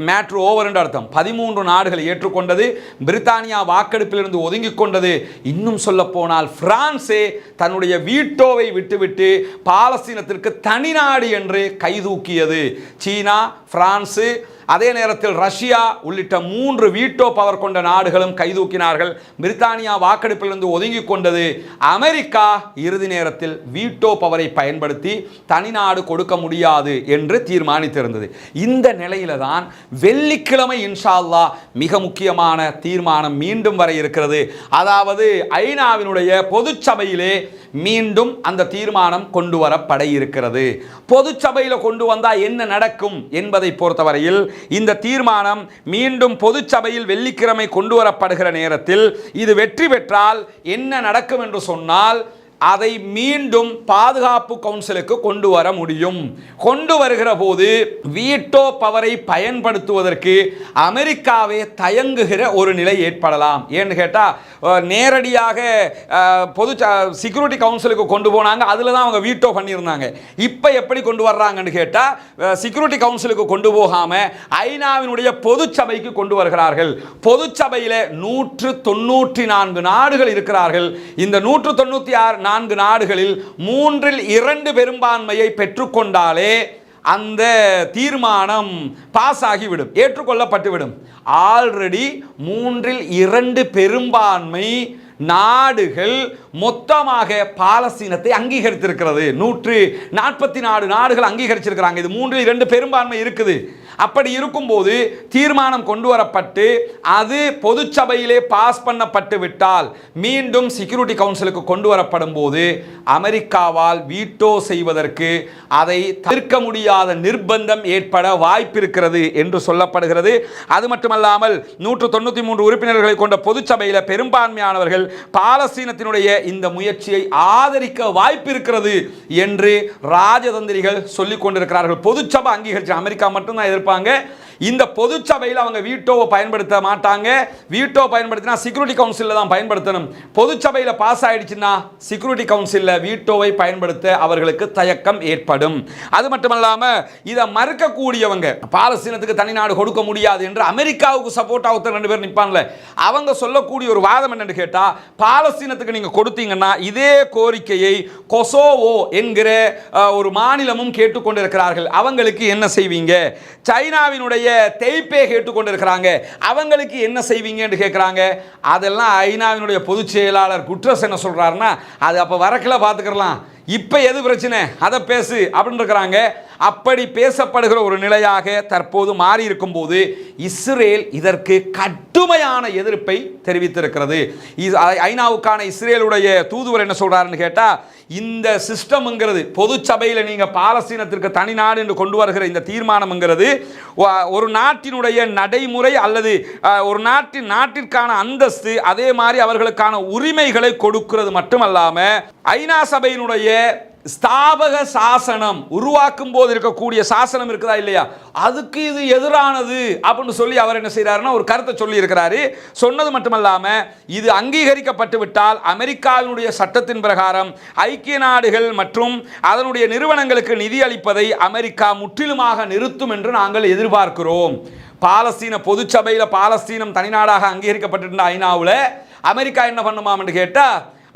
மேட்ரு ஓவர் என்று அர்த்தம். 13 நாடுகள் ஏற்றுக்கொண்டது. பிரித்தானியா வாக்கெடுப்பிலிருந்து ஒதுங்கிக் கொண்டது. இன்னும் சொல்ல போனால் பிரான்சே தன்னுடைய வீட்டோவை விட்டுவிட்டு பாலஸ்தீனத்திற்கு தனி நாடு என்று கைதூக்கியது. சீனா, பிரான்சு, அதே நேரத்தில் ரஷ்யா உள்ளிட்ட 3 வீட்டோ பவர் கொண்ட நாடுகளும் கைதூக்கினார்கள். பிரித்தானியா வாக்கெடுப்பிலிருந்து ஒதுங்கிக் கொண்டது. அமெரிக்கா இறுதி நேரத்தில் வீட்டோ பவரை பயன்படுத்தி தனி நாடு கொடுக்க முடியாது என்று தீர்மானித்திருந்தது. இந்த நிலையில தான் வெள்ளிக்கிழமை இன்ஷா அல்லாஹ் மிக முக்கியமான தீர்மானம் மீண்டும் வர இருக்கிறது. அதாவது ஐநாவினுடைய பொதுச்சபையிலே மீண்டும் அந்த தீர்மானம் கொண்டு வரப்பட இருக்கிறது. பொதுச்சபையில் கொண்டு வந்தால் என்ன நடக்கும் என்பதை பொறுத்தவரையில் இந்த தீர்மானம் மீண்டும் பொதுச்சபையில் வெள்ளிக்கிழமை கொண்டு வரப்படுகிற நேரத்தில் இது வெற்றி பெற்றால் என்ன நடக்கும் என்று சொன்னால் அதை மீண்டும் பாதுகாப்பு கவுன்சிலுக்கு கொண்டு வர முடியும். கொண்டு வருகிற போது வீட்டோ பவரை பயன்படுத்துவதற்கு அமெரிக்காவே தயங்குகிற ஒரு நிலை ஏற்படலாம். ஏன்னு கேட்டால் நேரடியாக பொது செக்யூரிட்டி கவுன்சிலுக்கு கொண்டு போனாங்க. அதில் தான் அவங்க வீட்டோ பண்ணியிருந்தாங்க. இப்போ எப்படி கொண்டு வர்றாங்கன்னு கேட்டால் செக்யூரிட்டி கவுன்சிலுக்கு கொண்டு போகாமல் ஐநாவினுடைய பொதுச்சபைக்கு கொண்டு வருகிறார்கள். பொதுச்சபையில் 194 நாடுகள் இருக்கிறார்கள். இந்த 194 நாடுகளில் 3/2 பெரும்பான்மையை பெற்றுக்கொண்டாலே அந்த தீர்மானம் பாஸ் ஆகிவிடும், ஏற்றுக்கொள்ளப்பட்டுவிடும். ஆல்ரெடி 3/2 பெரும்பான்மை நாடுகள் மொத்தமாக பாலஸ்தீனத்தை அங்கீகரித்திருக்கிறது. 144 நாடுகள் அங்கீகரிச்சிருக்கிறாங்க. இது 3/2 பெரும்பான்மை இருக்குது. அப்படி இருக்கும்போது தீர்மானம் கொண்டு வரப்பட்டு அது பொதுச்சபையிலே பாஸ் பண்ணப்பட்டு விட்டால் மீண்டும் செக்யூரிட்டி கவுன்சிலுக்கு கொண்டு வரப்படும் போது அமெரிக்காவால் வீட்டோ செய்வதற்கு அதை தவிர்க்க முடியாத நிர்பந்தம் ஏற்பட வாய்ப்பிருக்கிறது என்று சொல்லப்படுகிறது. அது மட்டுமல்லாமல் 193 உறுப்பினர்களை கொண்ட பொதுச்சபையில் பெரும்பான்மையானவர்கள் பாலஸ்தீனத்தினுடைய இந்த முயற்சியை ஆதரிக்க வாய்ப்பிருக்கிறது என்று ராஜதந்திரிகள் சொல்லிக் கொண்டிருக்கிறார்கள். பொதுச்சபை அங்கீகரிச்சு அமெரிக்கா மட்டும்தான் எதிர்ப்பாங்க. இந்த பொதுச்சபையில் அவங்க வீட்டோவை பயன்படுத்த மாட்டாங்க. வீட்டோ பயன்படுத்தினா செக்யூரிட்டி கவுன்சிலில் தான் பயன்படுத்தணும். பொதுச்சபையில் பாஸ் ஆயிடுச்சுன்னா செக்யூரிட்டி கவுன்சிலில் வீட்டோவை பயன்படுத்த அவர்களுக்கு தயக்கம் ஏற்படும். அது மட்டுமல்லாமல் இதை மறுக்கக்கூடியவங்க பாலஸ்தீனத்துக்கு தனி நாடு கொடுக்க முடியாது என்று அமெரிக்காவுக்கு சப்போர்ட்டாக ஒருத்தர் 2 பேர் நிற்பாங்கல்ல, அவங்க சொல்லக்கூடிய ஒரு வாதம் என்னன்னு கேட்டால் பாலஸ்தீனத்துக்கு நீங்கள் கொடுத்தீங்கன்னா இதே கோரிக்கையை கொசோவோ என்கிற ஒரு மாநிலமும் கேட்டுக்கொண்டிருக்கிறார்கள். அவங்களுக்கு என்ன செய்வீங்க? சைனாவினுடைய தேய்ப்பே கேட்டுக்கொண்டிருக்கிறாங்க. அவங்களுக்கு என்ன செய்வீங்கன்னு கேட்குறாங்க. அதெல்லாம் ஐநாவினுடைய பொதுச் செயலாளர் குட்ரஸ் என்ன சொல்கிறாருன்னா, அது அப்போ வரக்கில் பார்த்துக்கலாம், இப்போ எது பிரச்சனை அதை பேசு அப்படின்னு இருக்கிறாங்க. அப்படி பேசப்படுகிற ஒரு நிலையாக தற்போது மாறி இருக்கும் போது இஸ்ரேல் இதற்கு கடுமையான எதிர்ப்பை தெரிவித்திருக்கிறது. ஐநாவுக்கான இஸ்ரேலுடைய தூதுவர் என்ன சொல்றாருன்னு கேட்டா, இந்த சிஸ்டம்ங்கிறது பொது சபையில் நீங்க பாலஸ்தீனத்திற்கு தனி நாடு என்று கொண்டு வருகிற இந்த தீர்மானம்ங்கிறது ஒரு நாட்டினுடைய நடைமுறை அல்லது ஒரு நாட்டிற்கான அந்தஸ்து, அதே மாதிரி அவர்களுக்கான உரிமைகளை கொடுக்கிறது மட்டுமல்லாம ஐநா சபையினுடைய ஸ்தாபக சாசனம் உருவாக்கும் போது இருக்கக்கூடிய சாசனம் இருக்குதா இல்லையா, அதுக்கு இது எதிரானது அப்படின்னு சொல்லி அவர் என்ன செய்யறாருன்னா ஒரு கருத்தை சொல்லி இருக்கிறாரு. சொன்னது மட்டுமல்லாம இது அங்கீகரிக்கப்பட்டு விட்டால் அமெரிக்காவினுடைய சட்டத்தின் பிரகாரம் ஐக்கிய நாடுகள் மற்றும் அதனுடைய நிறுவனங்களுக்கு நிதி அளிப்பதை அமெரிக்கா முற்றிலுமாக நிறுத்தும் என்று நாங்கள் எதிர்பார்க்கிறோம். பாலஸ்தீன பொதுச்சபையில் பாலஸ்தீனம் தனிநாடாக அங்கீகரிக்கப்பட்டிருந்த ஐநாவில் அமெரிக்கா என்ன பண்ணுமாம் என்று கேட்டா,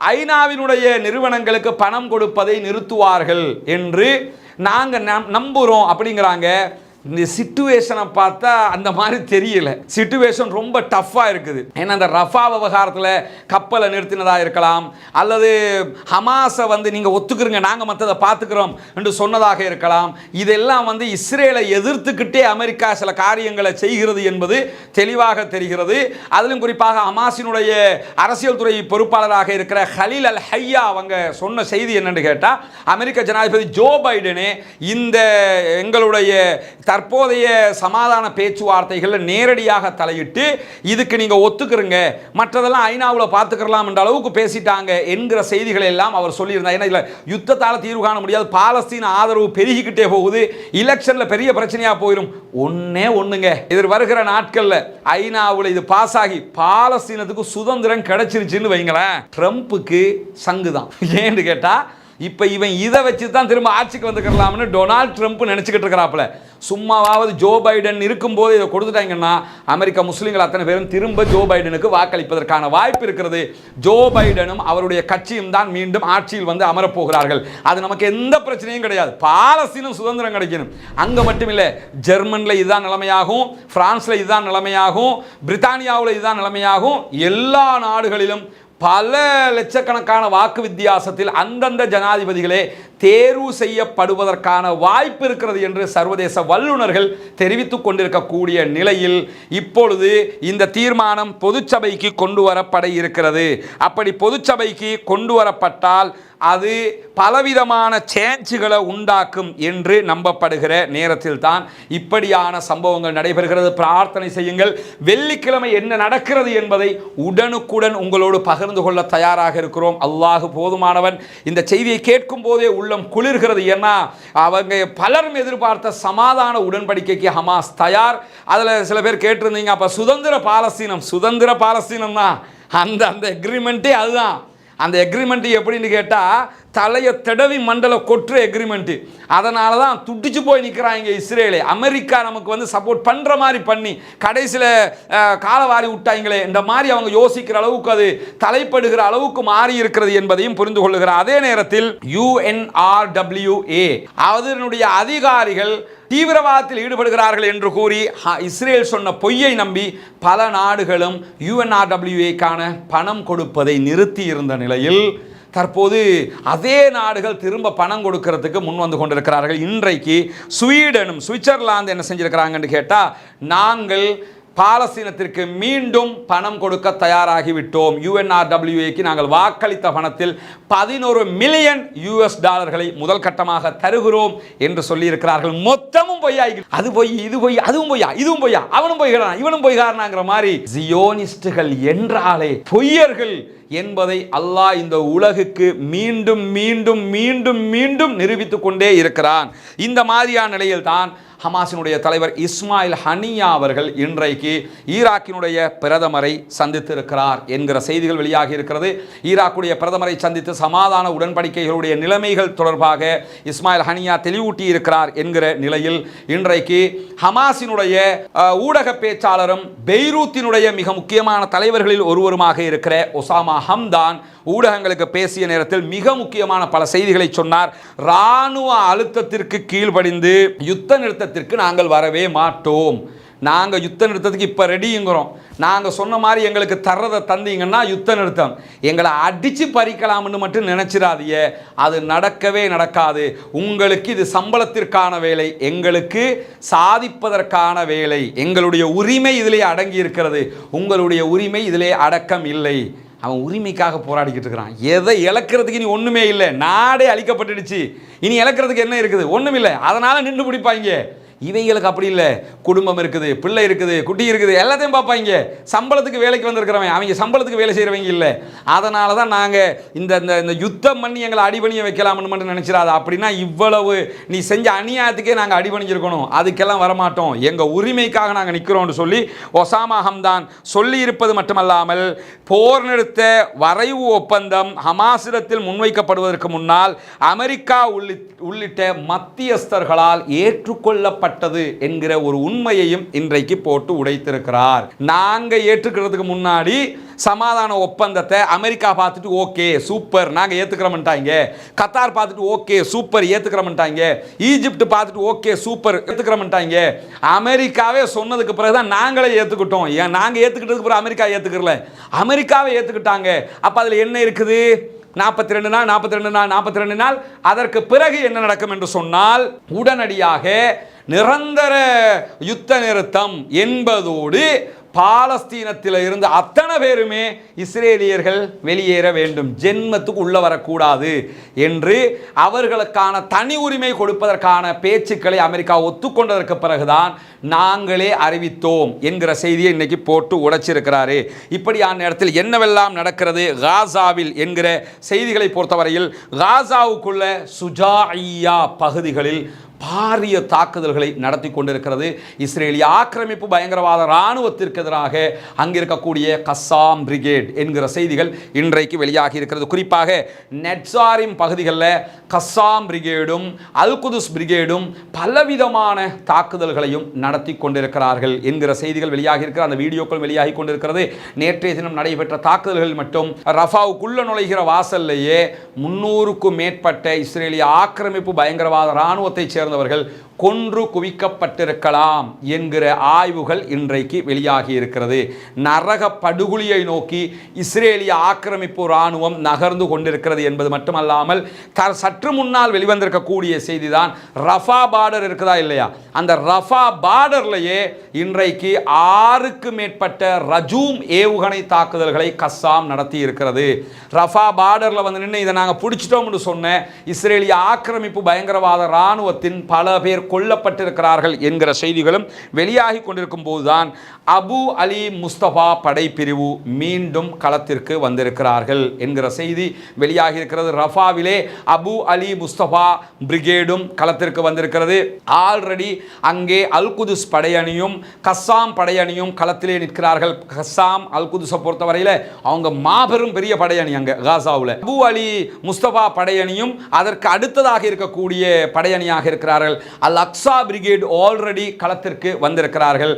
ஐநாவினுடைய நிறுவனங்களுக்கு பணம் கொடுப்பதை நிறுத்துவார்கள் என்று நாங்கள் நம்புகிறோம் அப்படிங்கிறாங்க. இந்த சிச்சுவேஷனை பார்த்தா அந்த மாதிரி தெரியல. சிச்சுவேஷன் ரொம்ப டஃப்பாக இருக்குது. ஏன்னா அந்த ரஃபா விவகாரத்தில் கப்பலை நிறுத்தினதாக இருக்கலாம், அல்லது ஹமாஸை நீங்கள் ஒத்துக்கிறீங்க நாங்கள் மற்றதை பார்த்துக்கிறோம் என்று சொன்னதாக இருக்கலாம். இதெல்லாம் இஸ்ரேலை எதிர்த்துக்கிட்டே அமெரிக்கா சில காரியங்களை செய்கிறது என்பது தெளிவாக தெரிகிறது. அதிலும் குறிப்பாக ஹமாஸினுடைய அரசியல் துறை பொறுப்பாளராக இருக்கிற ஹலீல் அல் ஹையா அவங்க சொன்ன செய்தி என்னன்னு கேட்டால், அமெரிக்க ஜனாதிபதி ஜோ பைடனே இந்த எங்களுடைய தற்போதைய சமாதான பேச்சுவார்த்தைகளில் நேரடியாக தலையிட்டு இதுக்கு நீங்கள் ஒத்துக்கிறீங்க, மற்றதெல்லாம் ஐநாவில் பார்த்துக்கலாம் என்ற அளவுக்கு பேசிட்டாங்க என்கிற செய்திகளை எல்லாம் அவர் சொல்லியிருந்தார். ஏன்னா இதில் யுத்தத்தால் தீர்வு காண முடியாது, பாலஸ்தீன ஆதரவு பெருகிக்கிட்டே போகுது, எலெக்ஷனில் பெரிய பிரச்சனையாக போயிடும். ஒன்றுங்க, இது வருகிற நாட்களில் ஐநாவில் இது பாஸ் ஆகி பாலஸ்தீனத்துக்கு சுதந்திரம் கிடைச்சிருச்சுன்னு வைங்களேன், ட்ரம்ப்புக்கு சங்குதான். ஏன்னு கேட்டால் இப்போ இவன் இதை வச்சு தான் திரும்ப ஆட்சிக்கு வந்துக்கலாம்னு டொனால்ட் ட்ரம்ப் நினச்சிக்கிட்டு இருக்கிறாப்புல. சும்மாவாவது ஜோ பைடன் இருக்கும்போது இதை கொடுத்துட்டாங்கன்னா அமெரிக்க முஸ்லீம்கள் அத்தனை பேரும் திரும்ப ஜோ பைடனுக்கு வாக்களிப்பதற்கான வாய்ப்பு இருக்கிறது. ஜோ பைடனும் அவருடைய கட்சியும் தான் மீண்டும் ஆட்சியில் அமரப்போகிறார்கள். அது நமக்கு எந்த பிரச்சனையும் கிடையாது. பாலஸ்தீனம் சுதந்திரம் கிடைக்கணும். அங்கே மட்டும் இல்லை, ஜெர்மனில் இதுதான் நிலைமையாகும், பிரான்ஸில் இதுதான் நிலைமையாகும், பிரித்தானியாவில் இதுதான் நிலைமையாகும். எல்லா நாடுகளிலும் பல லட்சக்கணக்கான வாக்கு வித்தியாசத்தில் அந்தந்த ஜனாதிபதிகளே தேர்வு செய்யப்படுவதற்கான வாய்ப்பு இருக்கிறது என்று சர்வதேச வல்லுநர்கள் தெரிவித்துக் கொண்டிருக்கக்கூடிய நிலையில் இப்பொழுது இந்த தீர்மானம் பொதுச்சபைக்கு கொண்டு வரப்பட இருக்கிறது. அப்படி பொதுச்சபைக்கு கொண்டு வரப்பட்டால் அது பலவிதமான சேஞ்சுகளை உண்டாக்கும் என்று நம்பப்படுகிற நேரத்தில் தான் இப்படியான சம்பவங்கள் நடைபெறுகிறது. பிரார்த்தனை செய்யுங்கள். வெள்ளிக்கிழமை என்ன நடக்கிறது என்பதை உடனுக்குடன் உங்களோடு பகிர்ந்து கொள்ள தயாராக இருக்கிறோம். அல்லாஹ் போதுமானவன். இந்த செய்தியை கேட்கும் போதே உள்ளம் குளிர்கிறது. ஏன்னா அவங்க பலரும் எதிர்பார்த்த சமாதான உடன்படிக்கைக்கு ஹமாஸ் தயார். அதில் சில பேர் கேட்டிருந்தீங்க, அப்போ சுதந்திர பாலஸ்தீனம் தான் அந்த எக்ரிமெண்ட்டே அதுதான். அந்த எக்ரிமெண்ட் எப்படின்னு கேட்டால் தலையை தடவி மண்டல கொற்ற எக்ரிமெண்ட். அதனால தான் துடிச்சு போய் நிற்கிறாங்க இஸ்ரேலே. அமெரிக்கா நமக்கு சப்போர்ட் பண்ணுற மாதிரி பண்ணி கடைசியில் காலவாரி விட்டாங்களே, இந்த மாதிரி அவங்க யோசிக்கிற அளவுக்கு அது தலைப்படுகிற அளவுக்கு மாறி இருக்கிறது என்பதையும் புரிந்து கொள்ளுகிறார். அதே நேரத்தில் UNRWA அதனுடைய அதிகாரிகள் தீவிரவாதத்தில் ஈடுபடுகிறார்கள் என்று கூறி இஸ்ரேல் சொன்ன பொய்யை நம்பி பல நாடுகளும் UNRWAக்கான பணம் கொடுப்பதை நிறுத்தி இருந்த நிலையில் தற்போது அதே நாடுகள் திரும்ப பணம் கொடுக்கிறதுக்கு முன் வந்து கொண்டிருக்கிறார்கள். இன்றைக்கு ஸ்வீடனும் சுவிட்சர்லாந்து என்ன செஞ்சிருக்கிறாங்கன்னு கேட்டால், நாங்கள் பாலஸ்தீனத்திற்கு மீண்டும் பணம் கொடுக்க தயாராகிவிட்டோம். UNRWAக்கு நாங்கள் வாக்களித்த பணத்தில் $11 மில்லியன் முதல் கட்டமாக தருகிறோம் என்று சொல்லியிருக்கிறார்கள். மொத்தமும் பொய்யா, அது பொய், இது பொய், அதுவும் பொய்யா, இதுவும் பொய்யா, அவனும் பொய்கிறான், இவனும் பொய்காரனாங்கிற மாதிரி ஜியோனிஸ்டுகள் என்றாலே பொய்யர்கள் என்பதை அல்லாஹ் இந்த உலகுக்கு மீண்டும் மீண்டும் மீண்டும் மீண்டும் நிரூபித்துக் கொண்டே இருக்கிறான். இந்த மாதிரியான நிலையில் தான் ஹமாஸினுடைய தலைவர் இஸ்மாயில் ஹனியா அவர்கள் இன்றைக்கு ஈராக்கினுடைய பிரதமரை சந்தித்திருக்கிறார் என்கிற செய்திகள் வெளியாகி இருக்கிறது. ஈராக்குடைய பிரதமரை சந்தித்து சமாதான உடன்படிக்கைகளுடைய நிலைமைகள் தொடர்பாக இஸ்மாயில் ஹனியா தெளிவூட்டி இருக்கிறார் என்கிற நிலையில் இன்றைக்கு ஹமாஸினுடைய ஊடக பேச்சாளரும் பெய்ரூத்தினுடைய மிக முக்கியமான தலைவர்களில் ஒருவருமாக இருக்கிற ஒசாமா ஹம்தான் ஊடகங்களுக்கு பேசிய நேரத்தில் மிக முக்கியமான பல செய்திகளை சொன்னார். இராணுவ அழுத்தத்திற்கு கீழ்ப்படிந்து யுத்த நிறுத்தத்திற்கு நாங்கள் வரவே மாட்டோம். நாங்கள் யுத்த நிறுத்தத்துக்கு இப்போ ரெடிங்கிறோம், நாங்கள் சொன்ன மாதிரி எங்களுக்கு தர்றதை தந்தீங்கன்னா யுத்த நிறுத்தம், எங்களை அடித்து பறிக்கலாம்னு மட்டும் நினச்சிடாதீங்க. அது நடக்கவே நடக்காது. உங்களுக்கு இது சம்பளத்திற்கான வேலை, எங்களுக்கு சாதிப்பதற்கான வேலை. எங்களுடைய உரிமை இதிலே அடங்கி இருக்கிறது, உங்களுடைய உரிமை இதிலே அடக்கம் இல்லை. அவன் உரிமைக்காக போராடிக்கிட்டு இருக்கிறான். எதை இழக்கிறதுக்கு இனி ஒன்றுமே இல்லை, நாடே அழிக்கப்பட்டுடுச்சு, இனி இழக்கிறதுக்கு என்ன இருக்குது? ஒன்றும் இல்லை. அதனால் நின்று பிடிப்பாங்க. இவங்களுக்கு அப்படி இல்லை, குடும்பம் இருக்குது, பிள்ளை இருக்குது, குட்டி இருக்குது, எல்லாத்தையும் பார்ப்பாங்க. சம்பளத்துக்கு வேலைக்கு வந்திருக்கிறவங்க, அவங்க சம்பளத்துக்கு வேலை செய்கிறவங்க இல்லை. அதனால தான் நாங்கள் இந்த யுத்தம் பண்ணி எங்களை அடிபணிய வைக்கலாம்னு மட்டும் நினச்சிடாது. அப்படின்னா இவ்வளவு நீ செஞ்ச அநியாயத்துக்கே நாங்கள் அடிபணிஞ்சிருக்கணும், அதுக்கெல்லாம் வரமாட்டோம், எங்கள் உரிமைக்காக நாங்கள் நிற்கிறோம்னு சொல்லி ஒசாமா ஹம்தான் சொல்லி இருப்பது மட்டுமல்லாமல், போர் நிறுத்த வரைவு ஒப்பந்தம் ஹமாஸிடத்தில் முன்வைக்கப்படுவதற்கு முன்னால் அமெரிக்கா உள்ளிட்ட மத்தியஸ்தர்களால் ஏற்றுக்கொள்ளப்பட்டது என்கிற ஒரு உண்மையையும் இன்றைக்கு போட்டு உடைத்திருக்கிறார். நாங்க ஏற்றுக்கிறதுக்கு முன்னாடி சமாதான ஒப்பந்தத்தை அமெரிக்கா பார்த்துட்டு ஓகே சூப்பர் நாங்க ஏத்துக்கிறோம்ட்டாங்க, கத்தார் பார்த்துட்டு ஓகே சூப்பர் ஏத்துக்கிறோம்ட்டாங்க, ஈஜிப்ட் பார்த்துட்டு ஓகே சூப்பர் ஏத்துக்கிறோம்ட்டாங்க. அமெரிக்காவே சொன்னதுக்கு பிறகுதான் நாங்களே ஏத்துக்கிட்டோம். நாங்க ஏத்துக்கிட்டதுக்கு பிறகு அமெரிக்கா ஏத்துக்கறல, அமெரிக்காவே ஏத்துக்கிட்டாங்க. அப்ப அதுல என்ன இருக்குது? 42 நாள். அதற்கு பிறகு என்ன நடக்கும் என்று சொன்னால், உடனடியாக நிரந்தர யுத்த நிறுத்தம் என்பதோடு பாலஸ்தீனத்தில் இருந்து அத்தனை பேருமே இஸ்ரேலியர்கள் வெளியேற வேண்டும், ஜென்மத்துக்கு உள்ள வரக்கூடாது என்று அவர்களுக்கான தனி உரிமை கொடுப்பதற்கான பேச்சுக்களை அமெரிக்கா ஒத்துக்கொண்டதற்கு பிறகுதான் நாங்களே அறிவித்தோம் என்கிற செய்தியை இன்னைக்கு போட்டு உடைச்சிருக்கிறாரு. இப்படியான நேரத்தில் என்னவெல்லாம் நடக்கிறது காசாவில் என்கிற செய்திகளை பொறுத்தவரையில், காசாவுக்குள்ள சுஜாஇயா பகுதிகளில் பாரிய தாக்குதல்களை நடத்தி கொண்டிருக்கிறது இஸ்ரேலிய ஆக்கிரமிப்பு பயங்கரவாத இராணுவத்திற்கு எதிராக அங்கிருக்கக்கூடிய கஸ்ஸாம் பிரிகேட் என்கிற செய்திகள் இன்றைக்கு வெளியாகி இருக்கிறது. குறிப்பாக நெட்சாரிம் பகுதிகளில் கஸ்ஸாம் பிரிகேடும் அல் குதுஸ் பிரிகேடும் பலவிதமான தாக்குதல்களையும் நடத்தி கொண்டிருக்கிறார்கள் என்கிற செய்திகள் வெளியாகி இருக்கிற அந்த வீடியோக்கள் வெளியாகி கொண்டிருக்கிறது. நேற்றைய தினம் நடைபெற்ற தாக்குதல்கள் மட்டும் ரஃபாவுக்குள்ள நுழைகிற வாசல்லையே 300க்கும் மேற்பட்ட இஸ்ரேலிய ஆக்கிரமிப்பு பயங்கரவாத இராணுவத்தை சேர்ந்தவர்கள் கொன்று குவிக்கப்பட்டிருக்கலாம் என்கிற ஆய்வுகள் இன்றைக்கு வெளியாகி இருக்கிறது. நரக படுகொலியை நோக்கி இஸ்ரேலிய ஆக்கிரமிப்பு இராணுவம் நகர்ந்து கொண்டிருக்கிறது என்பது மட்டுமல்லாமல், சற்று முன்னால் வெளிவந்திருக்கக்கூடிய செய்திதான், ரஃபா பார்டர் இருக்குதா இல்லையா, அந்த ரஃபா பார்டர்லேயே இன்றைக்கு 6க்கு மேற்பட்ட ரஜூம் ஏவுகணை தாக்குதல்களை கஸ்ஸாம் நடத்தி இருக்கிறது. ரஃபா பார்டரில் வந்து நின்று இதை நாங்கள் பிடிச்சிட்டோம்னு சொன்ன இஸ்ரேலிய ஆக்கிரமிப்பு பயங்கரவாத இராணுவத்தின் பல பேர் கொல்லப்பட்டிருக்கிறார்கள் என்கிற செய்திகளும் வெளியாகி கொண்டிருக்கும் போதுதான் அபு அலி முஸ்தபா படைப்பிரிவு மீண்டும் களத்திற்கு வந்திருக்கிறார்கள் என்கிற செய்தி வெளியாகி இருக்கிறது. ரஃபாவிலே அபு அலி முஸ்தபா பிரிகேடும் களத்திற்கு வந்திருக்கிறது. ஆல்ரெடி அங்கே அல் குதுஸ் படையணியும் கஸ்ஸாம் படையணியும் களத்திலே நிற்கிறார்கள். கஸ்ஸாம் அல் குதுஸை பொறுத்தவரையில் அவங்க மாபெரும் பெரிய படையணி அங்கே காசாவில். அபு அலி முஸ்தபா படையணியும் அதற்கு அடுத்ததாக இருக்கக்கூடிய படையணியாக இருக்கிறார்கள். அல் அக்ஸா பிரிகேட் ஆல்ரெடி களத்திற்கு வந்திருக்கிறார்கள்.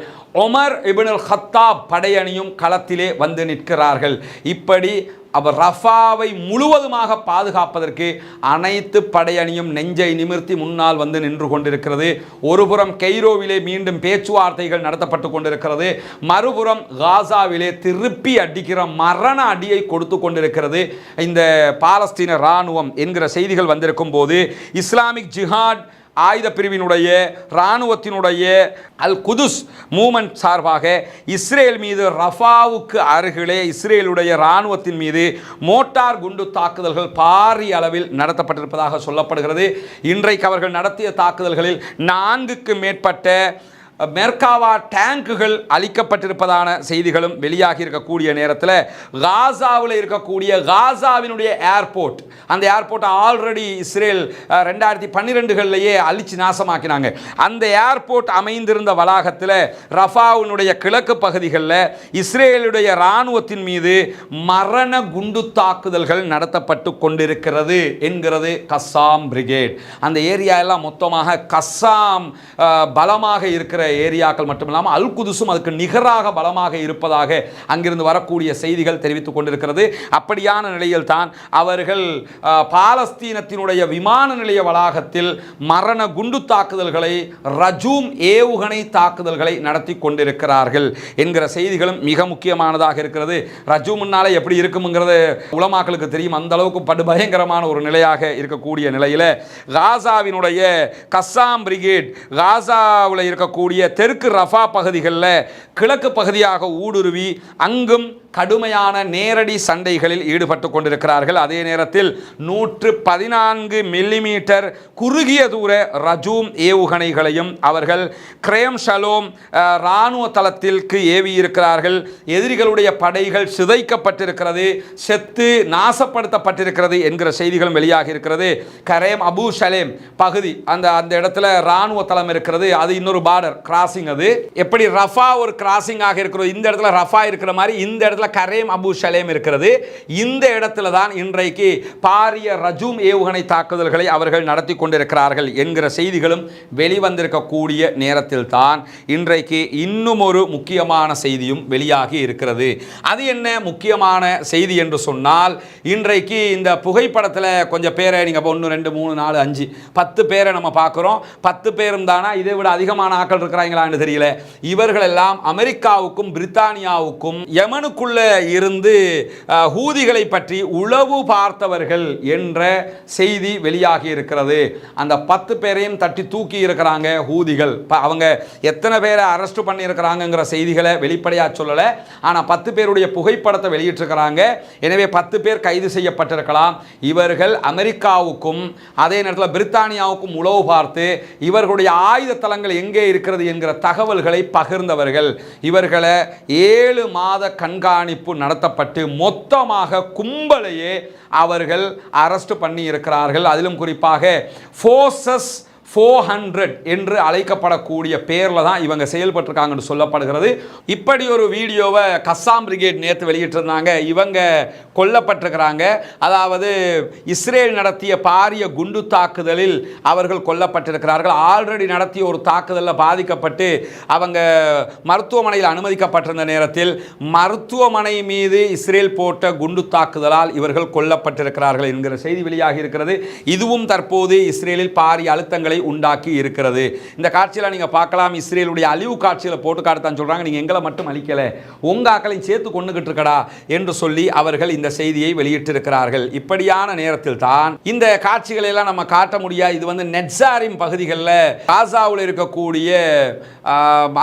உமர் இப்னு அல் கத்தாப் படையணியும் களத்திலே வந்து நிற்கிறார்கள். இப்படி அவர் ரஃபாவை முழுவதுமாக பாதுகாப்பதற்கு அனைத்து படையணியும் நெஞ்சை நிமிர்த்தி முன்னால் வந்து நின்று கொண்டிருக்கிறது. ஒருபுறம் கெய்ரோவிலே மீண்டும் பேச்சுவார்த்தைகள் நடத்தப்பட்டு கொண்டிருக்கிறது, மறுபுறம் காசாவிலே திருப்பி அடிக்கிற மரண அடியை கொடுத்து கொண்டிருக்கிறது இந்த பாலஸ்தீன இராணுவம் என்கிற செய்திகள் வந்திருக்கும் போது, இஸ்லாமிக் ஜிஹாட் ஆயுத பிரிவினுடைய இராணுவத்தினுடைய அல் குதுஸ் மூமெண்ட் சார்பாக இஸ்ரேல் மீது ரஃபாவுக்கு அருகிலே இஸ்ரேலுடைய இராணுவத்தின் மீது மோட்டார் குண்டு தாக்குதல்கள் பாரிய அளவில் நடத்தப்பட்டிருப்பதாக சொல்லப்படுகிறது. இன்றைக்கு அவர்கள் நடத்திய தாக்குதல்களில் 4க்கு மேற்பட்ட மெர்காவா டேங்குகள் அளிக்கப்பட்டிருப்பதான செய்திகளும் வெளியாகி இருக்கக்கூடிய நேரத்தில், காசாவில் இருக்கக்கூடிய காசாவினுடைய ஏர்போர்ட், அந்த ஏர்போர்ட்டை ஆல்ரெடி இஸ்ரேல் 2012களிலேயே அழிச்சு நாசமாக்கினாங்க. அந்த ஏர்போர்ட் அமைந்திருந்த வளாகத்தில் ரஃபாவினுடைய கிழக்கு பகுதிகளில் இஸ்ரேலுடைய இராணுவத்தின் மீது மரண குண்டு தாக்குதல்கள் நடத்தப்பட்டு கொண்டிருக்கிறது என்கிறது கஸ்ஸாம் பிரிகேட். அந்த ஏரியா எல்லாம் மொத்தமாக கஸ்ஸாம் பலமாக இருக்கிற ஏரியாக்கள் மட்டுமில்லாமல் அல் குதுஸும் அதுக்கு நிகராக பலமாக இருப்பதாக அங்கிருந்து வரக்கூடிய செய்திகள் தெரிவித்துக் கொண்டிருக்கிறது. அப்படியான நிலையில் தான் அவர்கள் பாலஸ்தீனத்தினுடைய விமான நிலைய வளாகத்தில் மரண குண்டு தாக்குதல்களை, ரஜூம் ஏவுகணை தாக்குதல்களை நடத்தி கொண்டிருக்கிறார்கள் என்கிற செய்திகளும் மிக முக்கியமானதாக இருக்கிறது. ரஜூம்னால எப்படி இருக்கும்ங்கிறது உலமாக்களுக்கு தெரியும். அந்த அளவுக்கு படுபயங்கரமான ஒரு நிலையாக இருக்கக்கூடிய நிலையில் காசாவினுடைய கஸ்ஸாம் பிரிகேட் காசாவில் இருக்கக்கூடிய தெற்கு ரஃபா பகுதிகளில் கிழக்கு பகுதியாக ஊடுருவி அங்கும் கடுமையான நேரடி சண்டைகளில் ஈடுபட்டு கொண்டிருக்கிறார்கள். அதே நேரத்தில் 114 மில்லிமீட்டர் குறுகிய தூர ரஜூம் ஏவுகணைகளையும் அவர்கள் கிரேம் ஷலோம் இராணுவ தளத்திற்கு ஏவி இருக்கிறார்கள். எதிரிகளுடைய படைகள் சிதைக்கப்பட்டிருக்கிறது, செத்து நாசப்படுத்தப்பட்டிருக்கிறது என்கிற செய்திகளும் வெளியாகி இருக்கிறது. கரேம் அபு ஷலேம் பகுதி அந்த இடத்துல இராணுவ தளம் இருக்கிறது. அது இன்னொரு பார்டர் கிராசிங். அது எப்படி ரஃபா ஒரு கிராசிங் ஆக இருக்கிறது, இந்த இடத்துல ரஃபா இருக்கிற மாதிரி இந்த இடத்துல கரேம் அபு ஷலேம் இருக்கிறது. இந்த இடத்துல தான் இன்றைக்கு பாரிய ரஜூம் ஏவுகணை தாக்குதல்களை அவர்கள் நடத்தி கொண்டிருக்கிறார்கள் என்கிற செய்திகளும் வெளிவந்திருக்கக்கூடிய நேரத்தில் தான் இன்றைக்கு இன்னும் ஒரு முக்கியமான செய்தியும் வெளியாகி இருக்கிறது. அது என்ன முக்கியமான செய்தி என்று சொன்னால், இன்றைக்கு இந்த புகைப்படத்தில் கொஞ்சம் பேரை நீங்கள் 1 2 3 4 5 10 பேரை நம்ம பார்க்குறோம். 10 பேரும் தானா, இதை விட அதிகமான ஆட்கள் இருக்கிறாங்களான்னு தெரியல. இவர்கள் எல்லாம் அமெரிக்காவுக்கும் பிரித்தானியாவுக்கும் யமனுக்குள்ள இருந்து ஹூதிகளை பற்றி உளவு பார்த்தவர்கள் என்ற செய்தி வெளியாகி இருக்கிறது. அந்த 10 பேரையும் தட்டி தூக்கி இருக்கிறாங்க ஹூதிகள். அவங்க எத்தனை பேரை அரெஸ்ட் பண்ணி இருக்கிறாங்கிற செய்திகளை வெளிப்படையாக சொல்லலை. ஆனால் 10 பேருடைய புகைப்படத்தை வெளியிட்டிருக்கிறாங்க. எனவே 10 பேர் கைது செய்யப்பட்டிருக்கலாம். இவர்கள் அமெரிக்காவுக்கும் அதே நேரத்தில் பிரித்தானியாவுக்கும் உளவு பார்த்து இவர்களுடைய ஆயுத தளங்கள் எங்கே இருக்கிறது என்கிற தகவல்களை பகிர்ந்தவர்கள். இவர்களை 7 மாத கண்காணிப்பு நடத்தப்பட்டு மொத்தமாக கும்பலையே அவர்கள் அரெஸ்ட் பண்ணி இருக்கிறார்கள். அதிலும் குறிப்பாக ஃபோர்சஸ் 400 என்று அழைக்கப்படக்கூடிய பேரில் தான் இவங்க செயல்பட்டிருக்காங்கன்னு சொல்லப்படுகிறது. இப்படி ஒரு வீடியோவை கஸ்ஸாம் பிரிகேட் நேற்று வெளியிட்டிருந்தாங்க. இவங்க கொல்லப்பட்டிருக்கிறாங்க. அதாவது இஸ்ரேல் நடத்திய பாரிய குண்டு தாக்குதலில் அவர்கள் கொல்லப்பட்டிருக்கிறார்கள். ஆல்ரெடி நடத்திய ஒரு தாக்குதலில் பாதிக்கப்பட்டு அவங்க மருத்துவமனையில் அனுமதிக்கப்பட்டிருந்த நேரத்தில் மருத்துவமனை மீது இஸ்ரேல் போட்ட குண்டு தாக்குதலால் இவர்கள் கொல்லப்பட்டிருக்கிறார்கள் என்கிற செய்தி வெளியாகி இருக்கிறது. இதுவும் தற்போது இஸ்ரேலில் பாரிய அழுத்தங்களை உண்டாக்கி இருக்கிறது. இந்த காட்சியில் நீங்க பார்க்கலாம். இஸ்ரேலுடைய அழிவு காட்சியில் போட்டு காட்டத்தான் சொல்றாங்க. நீங்க எங்களை மட்டும் அழிக்கல, உங்க ஆக்களையும் சேர்த்து கொண்டுகிட்டு இருக்கடா என்று சொல்லி அவர்கள் இந்த செய்தியை வெளியிட்டிருக்கிறார்கள். இப்படியான நேரத்தில் தான் இந்த காட்சிகளை எல்லாம் நம்ம காட்ட முடியாது. இது வந்து நெட்சாரிம் பகுதிகளில் காசாவில் இருக்கக்கூடிய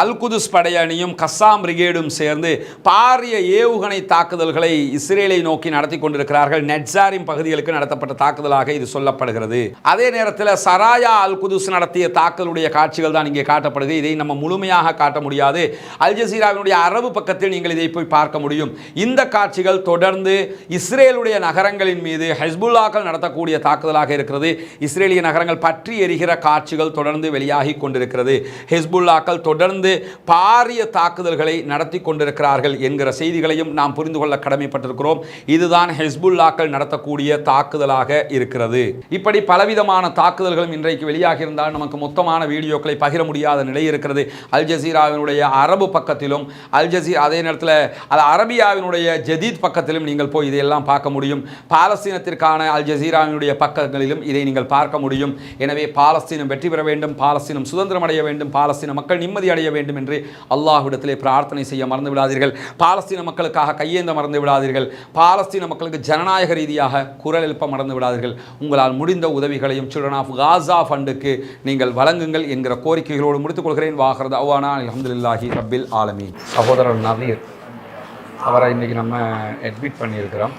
அல் குதுஸ் படையணியும் கஸ்ஸாம் பிரிகேடும் சேர்ந்து பாரிய ஏவுகணை தாக்குதல்களை இஸ்ரேலை நோக்கி நடத்தி கொண்டிருக்கிறார்கள். நெட்சாரிம் பகுதிகளுக்கு நடத்தப்பட்ட தாக்குதலாக இது சொல்லப்படுகிறது. அதே நேரத்தில் சராயா அல் குதுஸ் நடத்திய தாக்குதலுடைய காட்சிகள் தான் இங்கே காட்டப்படுது. இதை நம்ம முழுமையாக காட்ட முடியாது. அல் ஜசீராவினுடைய அரபு பக்கத்தில் நீங்கள் இதை போய் பார்க்க முடியும். இந்த காட்சிகள் தொடர்ந்து இஸ்ரேலுடைய நகரங்களின் மீது ஹெஸ்புல்லாக்கள் நடத்தக்கூடிய தாக்குதலாக இருக்கிறது. இஸ்ரேலிய நகரங்கள் பற்றி எரிகிற காட்சிகள் தொடர்ந்து வெளியாகி கொண்டிருக்கிறது. ஹெஸ்புல்லாக்கள் தொடர்ந்து பாரிய தாக்குதல்களை நடத்தி கொண்டிருக்கிறார்கள் என்கிற செய்திகளையும் நாம் புரிந்து கொள்ள கடமைப்பட்டிருக்கிறோம். இதுதான் ஹெஸ்புல்லாக்கள் நடத்தக்கூடிய தாக்குதலாக இருக்கிறது. இப்படி பலவிதமான தாக்குதல்களும் இன்றைக்கு வெளியாக இருந்தால் நமக்கு மொத்தமான வீடியோக்களை பகிர முடியாத நிலை இருக்கிறது. அல் ஜசீராவினுடைய அரபு பக்கத்திலும் அதே நேரத்தில் அரபியாவினுடைய ஜதீத் பக்கத்திலும் நீங்கள் போய் இதையெல்லாம் பார்க்க முடியும். பாலஸ்தீனத்திற்கான அல் ஜசீராவினுடைய பக்கங்களிலும் இதை நீங்கள் பார்க்க முடியும். எனவே பாலஸ்தீனம் வெற்றி பெற வேண்டும், பாலஸ்தீனம் சுதந்திரம் அடைய வேண்டும், பாலஸ்தீன மக்கள் நிம்மதி அடைய வேண்டும் என்று அல்லாஹ்விடத்திலே பிரார்த்தனை செய்ய மறந்து விடாதீர்கள். பாலஸ்தீன மக்களுக்காக கையேந்த மறந்து விடாதீர்கள். பாலஸ்தீன மக்களுக்கு ஜனநாயக ரீதியாக குரல் எழுப்ப மறந்து விடாதீர்கள். உங்களால் முடிந்த உதவிகளையும் சில்ட்ரன் ஆஃப் காசா ஃபண்டுக்கு நீங்கள் வழங்குங்கள் என்கிற கோரிக்கைகளோடு முடித்துக் கொள்கிறேன். வாஹர் தஅவானா அல்ஹம்துலில்லாஹி ரப்பில் ஆலமீன். சகோதரர் நவீர் அவரை இன்னைக்கு நம்ம அட்மிட் பண்ணியிருக்கிறோம்.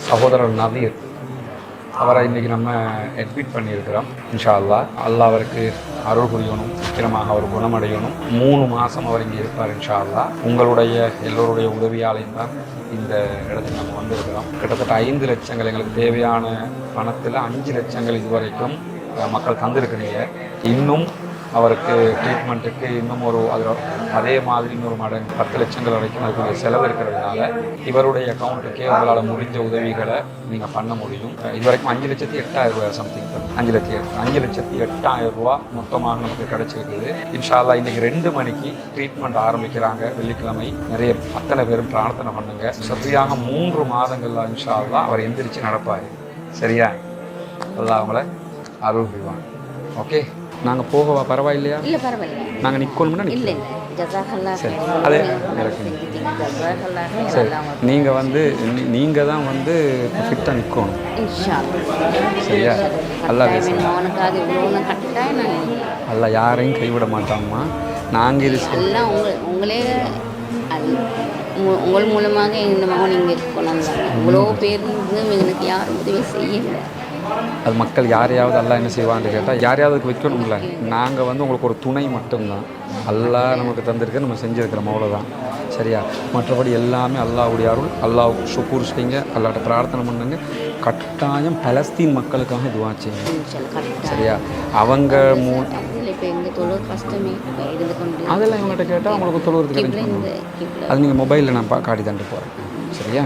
சகோதரர் நவீர் அவரை இன்றைக்கி நம்ம அட்மிட் பண்ணியிருக்கிறோம். இன்ஷா அல்லாஹ் அல்லாஹ் அவருக்கு அருள் புரியணும், சீக்கிரமாக அவர் குணமடையணும். 3 மாதம் அவர் இங்கே இருப்பார் இன்ஷா அல்லாஹ். உங்களுடைய எல்லோருடைய உதவியாலையும் தான் இந்த இடத்துக்கு நம்ம வந்திருக்கிறோம். கிட்டத்தட்ட 5 லட்சங்கள் எங்களுக்கு தேவையான பணத்தில் 5 லட்சங்கள் இதுவரைக்கும் மக்கள் தந்திருக்கிறீங்க. இன்னும் அவருக்கு ட்ரீட்மெண்ட்டுக்கு இன்னும் அதே மாதிரி இன்னொரு மடங்கு 10 லட்சங்கள் வரைக்கும் அதுக்குரிய செலவு இருக்கிறதுனால இவருடைய அக்கௌண்ட்டுக்கே உங்களால் முடிஞ்ச உதவிகளை நீங்கள் பண்ண முடியும். இதுவரைக்கும் 5,08,000 ரூபாய் சம்திங் 5,08,000 ரூபா மொத்தமாக நமக்கு கிடைச்சிருக்குது. இன்ஷா அல்லாஹ் இன்றைக்கி 2 மணிக்கு ட்ரீட்மெண்ட் ஆரம்பிக்கிறாங்க. வெள்ளிக்கிழமை நிறைய அத்தனை பேரும் பிரார்த்தனை பண்ணுங்க. சரியாக 3 மாதங்கள்ல இன்ஷா அல்லாஹ் அவர் எந்திரிச்சு நடப்பார். சரியா? அல்லாஹ் அவங்கள அருள் புரிவாங்க. ஓகே, நாங்கள் போகவா? பரவாயில்லையா? இல்லை பரவாயில்ல, நாங்கள் நிற்கணும்னா இல்லை ஜஸாக்கல்லா சரி. அதே சரி, நீங்கள் தான் ஃபிட்டாக நிற்கணும். சரியா? அல்லாஹ் அல்லாஹ் யாரையும் கைவிட மாட்டாங்கம்மா. நாங்கள் இது எல்லாம் உங்களே உங்கள் மூலமாக இந்த மகன் இங்கே இருக்கணும். இவ்வளோ பேர் எனக்கு யாரும் உதவி செய்யலை. அது மக்கள் யாரையாவது அல்லாஹ் என்ன செய்வான்னு கேட்டால் யாரையாவது வைக்கணும்ல. நாங்கள் உங்களுக்கு ஒரு துணை மட்டும்தான். அல்லாஹ் நமக்கு தந்திருக்க நம்ம செஞ்சுருக்கிறோம், அவ்வளோதான். சரியா? மற்றபடி எல்லாமே அல்லாஹ்வுடைய அருள். அல்லாஹ் ஷுக்கூர் செய்யுங்க, அல்லாஹ்ட்ட பிரார்த்தனை பண்ணுங்க. கட்டாயம் பலஸ்தீன் மக்களுக்காக துஆ செய்யுங்க. சரியா? அவங்க அதெல்லாம் இவங்ககிட்ட கேட்டால் அவங்களுக்கு தொழுவுறதுக்கு அது நீங்கள் மொபைலில் நான் காட்டி தந்துட்டு போகிறேன். சரியா?